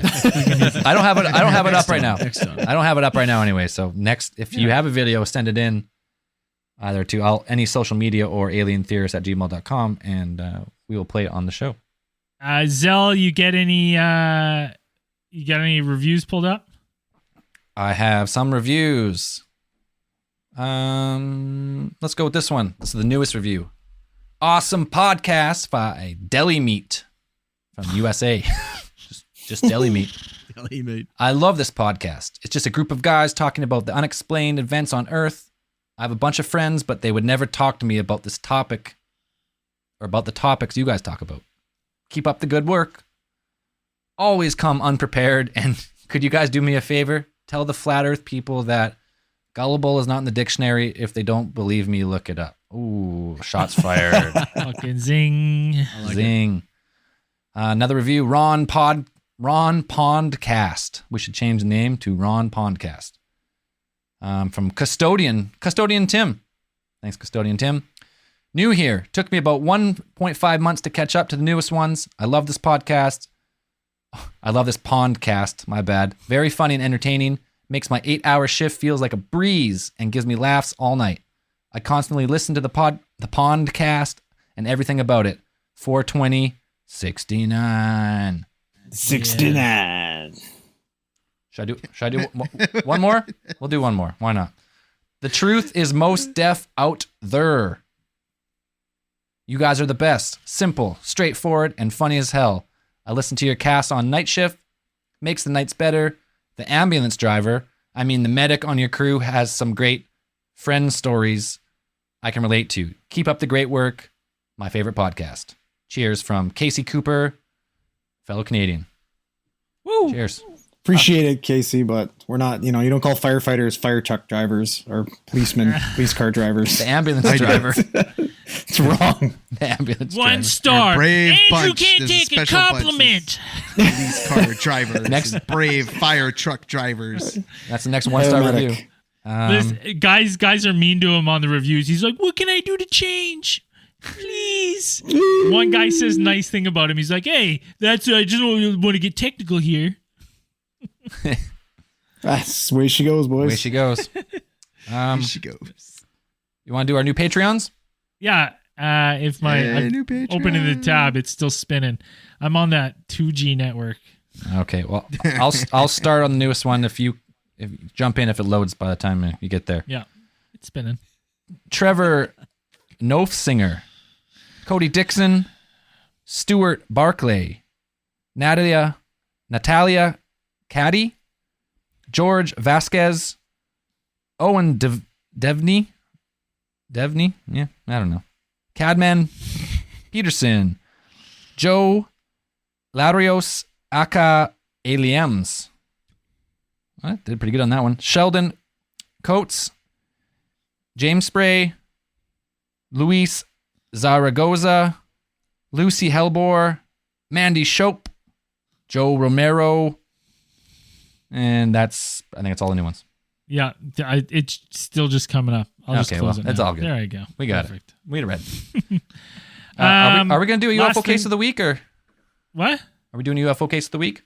I don't have it. I don't have it up right now. Next time. I don't have it up right now anyway. So next, if you have a video, send it in either to any social media or alientheorist@gmail.com, and we will play it on the show. Zell, you got any reviews pulled up? I have some reviews. Let's go with this one. This is the newest review. Awesome podcast by Deli Meat from USA. just Deli Meat. Deli Meat. I love this podcast. It's just a group of guys talking about the unexplained events on Earth. I have a bunch of friends, but they would never talk to me about this topic or about the topics you guys talk about. Keep up the good work. Always come unprepared. And could you guys do me a favor? Tell the flat Earth people that gullible is not in the dictionary. If they don't believe me, look it up. Ooh, shots fired. Fucking zing. Zing. Another review, Ron Pondcast. We should change the name to Ron Pondcast. From Custodian Tim. Thanks, Custodian Tim. New here. Took me about 1.5 months to catch up to the newest ones. I love this podcast. I love this Pondcast. My bad. Very funny and entertaining. Makes my 8-hour shift feels like a breeze and gives me laughs all night. I constantly listen to the Pondcast and everything about it. 42069. 69. Should I do one more? We'll do one more. Why not? The truth is most deaf out there. You guys are the best. Simple, straightforward, and funny as hell. I listen to your cast on night shift. Makes the nights better. The ambulance driver, the medic on your crew has some great friend stories I can relate to. Keep up the great work. My favorite podcast. Cheers from Casey Cooper, fellow Canadian. Woo! Cheers. Appreciate it, Casey, but we're not, you don't call firefighters fire truck drivers or policemen, police car drivers. The ambulance driver. It's wrong. The ambulance One driver. star. Brave Andrew bunch. can't There's a take a special bunch. compliment. Police car drivers. Next. Brave fire truck drivers. That's the next one-star Paramedic. review. Guys are mean to him on the reviews. He's like, "What can I do to change? Please." One guy says nice thing about him. He's like, "Hey, I just don't want to get technical here." That's the way she goes, boys. Way she goes. Here she goes. You want to do our new Patreons? Yeah. If I'm new Patreon. opening the tab, it's still spinning. I'm on that 2G network. Okay, well, I'll start on the newest one if you jump in if it loads by the time you get there. Yeah, it's spinning. Trevor Nofsinger, Cody Dixon, Stuart Barclay, Natalia Caddy, George Vasquez, Owen Devney, yeah, I don't know. Cadman Peterson, Joe Larios Aka Aliams. What? Did pretty good on that one. Sheldon Coates, James Spray, Luis Zaragoza, Lucy Helbor, Mandy Shope, Joe Romero, and I think it's all the new ones. Yeah, it's still just coming up. I'll just Okay, close well, it that's now. all good. There you go. We got Perfect. it. We read. Are we going to do a last UFO case thing- of the week, or What? are we doing a UFO case of the week?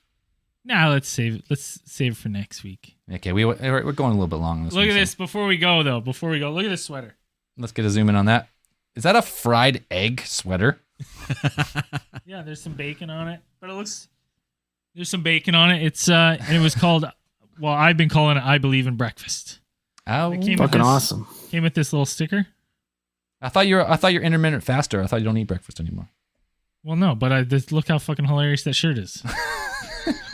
Nah, let's save it. Let's save it for next week. Okay, we're going a little bit long on this Look one, at so this before we go, though. Before we go, look at this sweater. Let's get a zoom in on that. Is that a fried egg sweater? Yeah, there's some bacon on it, but there's some bacon on it. It's and it was called. Well, I've been calling it "I Believe in Breakfast." Oh, It came with Fucking this- awesome. Came with this little sticker. I thought you're intermittent faster. I thought you don't eat breakfast anymore. Well, no, but just look how fucking hilarious that shirt is.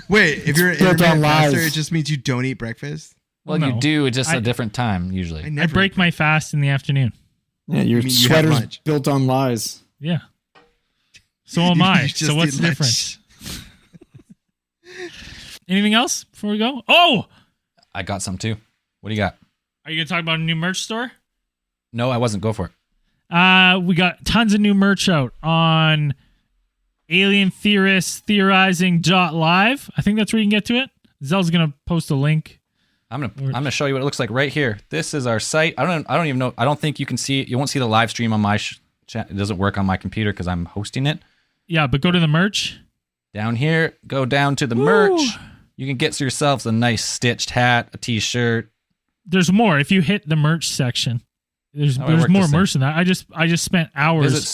Wait, if you're built on intermittent faster, lies. it just means you don't eat breakfast? Well, No. you do. It's just I- a different time usually. I I never break my fast in the afternoon. Yeah, your mean you have sweater's lunch. built on lies. Yeah. So am I. You just So what's eat the lunch. difference? Anything else before we go? Oh, I got some too. What do you got? are you gonna talk about a new merch store? No, I wasn't. Go for it. We got tons of new merch out on Alien Theorists Theorizing.live. I think that's where you can get to it. Zell's gonna post a link. I'm gonna show you what it looks like right here. This is our site. I don't even know. I don't think you can see it. You won't see the live stream on my chat. It doesn't work on my computer because I'm hosting it. Yeah, but go to the merch. Down here, go down to the merch. You can get yourselves a nice stitched hat, a t-shirt. There's more. If you hit the merch section, there's How do I work more this thing? merch than that. I just spent hours. Visit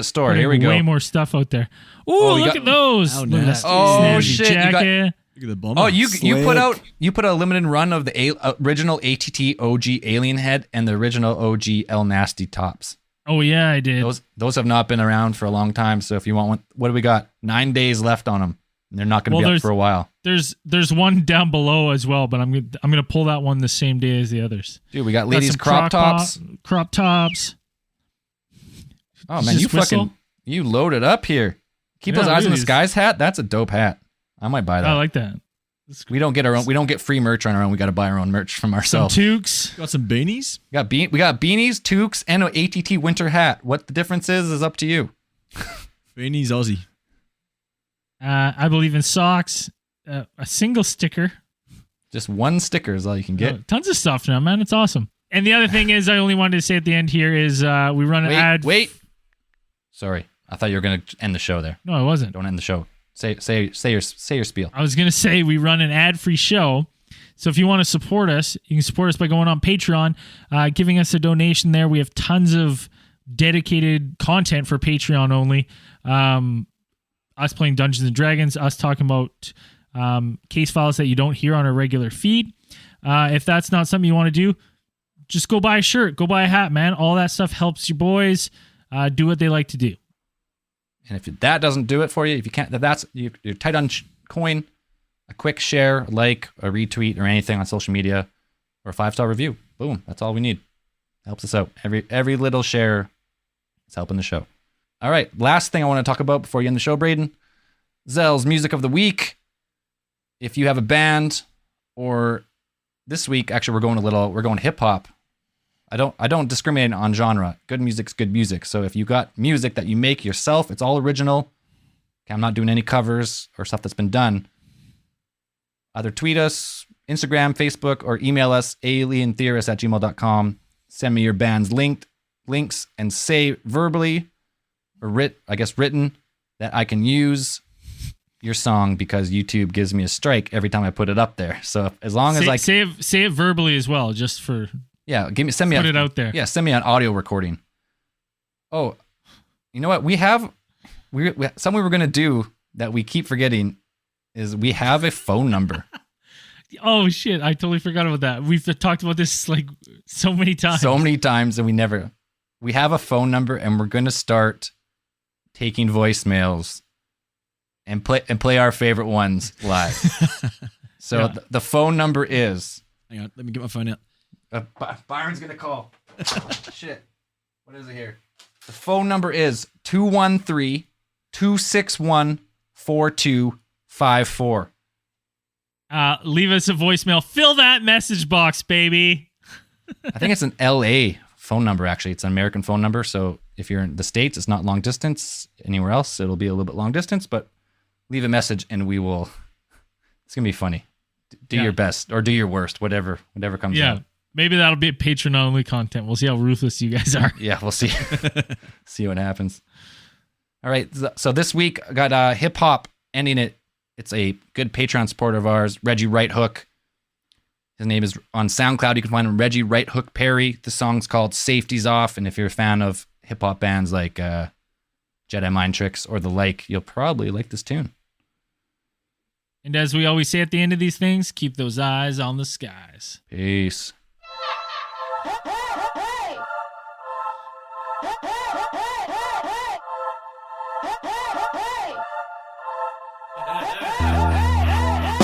store. putting Here we go. Way more stuff out there. Oh, Ooh, we look got- at those. How Look at that nasty. Oh, snazzy shit, you got- jacket. Look at the bomber. Oh, you put out Slick. a limited run of the original ATT OG Alien Head and the original OG El Nasty tops. Oh yeah, I did. Those have not been around for a long time. So if you want one, what do we got? 9 days left on them. And they're not going to Well, be up there's- for a while. There's one down below as well, but I'm gonna pull that one the same day as the others. Dude, we got Got ladies some crop tops. crop tops. Oh man, Just you whistle. fucking you loaded up here. Keep Yeah, those eyes look in at the these. skies hat. That's a dope hat. I might buy that. I like that. We don't get our own. We don't get free merch on our own. We got to buy our own merch from Some ourselves. toques. Got some beanies. We got beanies, toques, and an ATT winter hat. What the difference is up to you. Beanies Aussie. I believe in socks. A single sticker. Just one sticker is all you can get. Tons of stuff now, man. It's awesome. And the other thing is, I only wanted to say at the end here is we run an ad. Wait. Sorry, I thought you were gonna end the show there. No, I wasn't. Don't end the show. Say your spiel. I was going to say we run an ad-free show. So if you want to support us, you can support us by going on Patreon, giving us a donation there. We have tons of dedicated content for Patreon only. Us playing Dungeons and Dragons, us talking about case files that you don't hear on a regular feed. If that's not something you want to do, just go buy a shirt, go buy a hat, man. All that stuff helps your boys do what they like to do. And if that doesn't do it for you, if you can't, you're tight on coin, a quick share, like, a retweet, or anything on social media, or a 5-star review. Boom, that's all we need. Helps us out. Every little share is helping the show. All right, last thing I want to talk about before you end the show, Braden. Zell's music of the week. If you have a band, or this week, actually, we're going hip hop. I don't discriminate on genre. Good music's good music. So if you got music that you make yourself, it's all original. Okay, I'm not doing any covers or stuff that's been done. Either tweet us, Instagram, Facebook, or email us, alientheorist@gmail.com. Send me your band's links, and say verbally, or written, that I can use your song because YouTube gives me a strike every time I put it up there. So as long as say it verbally as well, just for yeah, send me put it out there. Yeah, send me an audio recording. Oh, you know what? We something we were gonna do that we keep forgetting is we have a phone number. Oh shit! I totally forgot about that. We've talked about this like so many times. So many times, and we have a phone number, and we're gonna start taking voicemails and play our favorite ones live. So Yeah. the phone number is. Hang on, let me get my phone out. Byron's gonna call. Shit. What is it here? The phone number is 213-261-4254. Leave us a voicemail. Fill that message box, baby. I think it's an LA phone number, actually. It's an American phone number. So if you're in the States, it's not long distance. Anywhere else, it'll be a little bit long distance, but leave a message and we will. It's going to be funny. Do Yeah. your best or do your worst, whatever comes Yeah. out. Maybe that'll be Patreon only content. We'll see how ruthless you guys are. Yeah, we'll see. See what happens. All right. So this week, I got hip hop ending it. It's a good Patreon supporter of ours, Reggie Right Hook. His name is on SoundCloud. You can find him, Reggie Right Hook Perry. The song's called Safety's Off. And if you're a fan of hip hop bands like Jedi Mind Tricks or the like, you'll probably like this tune. And as we always say at the end of these things, keep those eyes on the skies. Peace.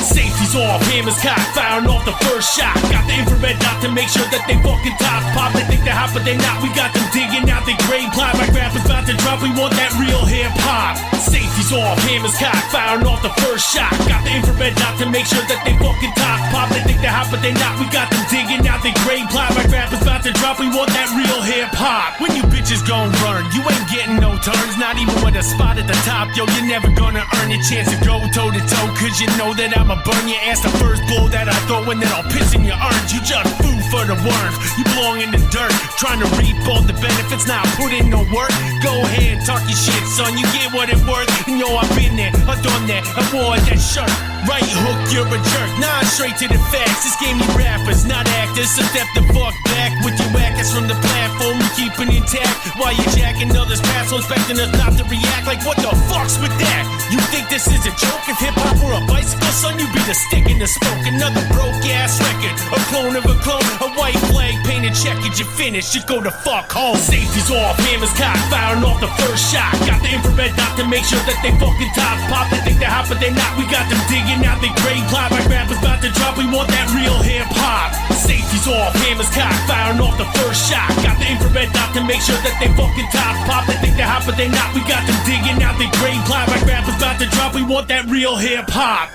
Safety's off, hammers cocked, firing off the first shot. Got the infrared dot to make sure that they fucking tops pop. They think they're hot, but they not. We got them digging out their grave plot. My rap is about to drop, we want that real hip hop. Safety's off, hammers cocked, firing off the first shot. Got the infrared dot to make sure that they fucking tops pop. They think they're hot, but they not. We got them digging out their grave plot. My rap is about to drop, we want that real hip hop. When you bitches gon' run, you ain't getting no turns. Not even with a spot at the top, yo, you're never gonna earn your chance to go toe to toe. Cause you know that I'ma burn your ass the first blow that I throw and then I'll piss in your urns. You just food for the worms. You belong in the dirt, trying to reap all the benefits. Now put in no work. Go ahead, talk your shit, son. You get what it worth. And yo, I've been there, I've done that, I wore that shirt. Right hook, you're a jerk. Nah, straight to the facts. This game you rappers, not actors. So step the fuck back with your whackers from the platform. You keep it intact while you're jacking others' past, so expecting us not to react. Like what the fuck's with that? You think this is a joke? If hip hop were a bicycle, son, you'd be the stick in the smoke. Another broke ass record, a clone of a clone, a white flag painted checkered. You finished, you go to fuck home. Safety's off, hammers cocked, firing off the first shot. Got the infrared dot to make sure that they fucking top pop. They think they're hot, but they're not. We got them digging out the grade plot. My rappers about to drop. We want that real hip hop. Safety's off, hammers cocked, firing off the first shot. Got the infrared dot to make sure that they fucking top pop. They think they're hot, but they're not. We got them digging out the grade plot. My rappers about to drop. We want that real hip hop.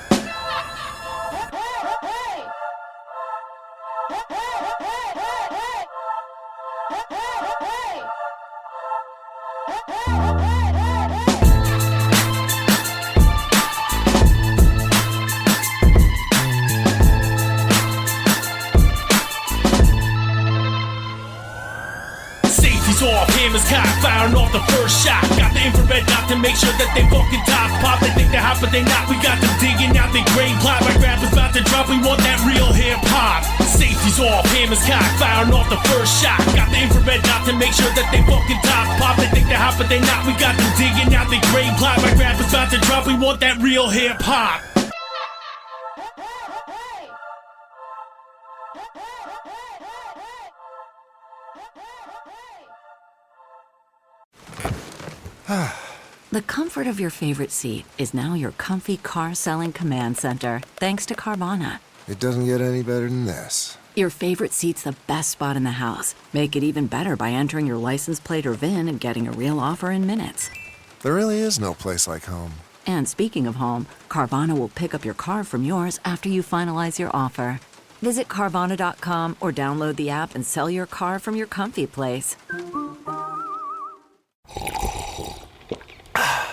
Off, hammers cocked, firing off the first shot. Got the infrared dot to make sure that they fucking top pop. They think they're hot, but they're not. We got them digging out the grade plot. My rappers about to drop. We want that real hip hop. Safety's off, hammers cocked, firing off the first shot. Got the infrared dot to make sure that they fucking top pop. They think they're hot, but they're not. We got them digging out the grade plot. My rappers about to drop. We want that real hip hop. The comfort of your favorite seat is now your comfy car selling command center, thanks to Carvana. It doesn't get any better than this. Your favorite seat's the best spot in the house. Make it even better by entering your license plate or VIN and getting a real offer in minutes. There really is no place like home. And speaking of home, Carvana will pick up your car from yours after you finalize your offer. Visit Carvana.com or download the app and sell your car from your comfy place.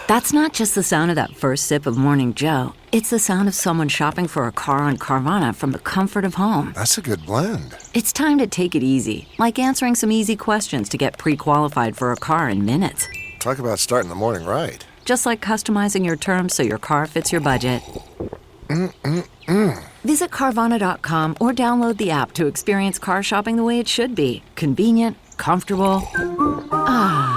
That's not just the sound of that first sip of Morning Joe. It's the sound of someone shopping for a car on Carvana from the comfort of home. That's a good blend. It's time to take it easy, like answering some easy questions to get pre-qualified for a car in minutes. Talk about starting the morning right. Just like customizing your terms so your car fits your budget. Visit Carvana.com or download the app to experience car shopping the way it should be. Convenient, comfortable. Ah.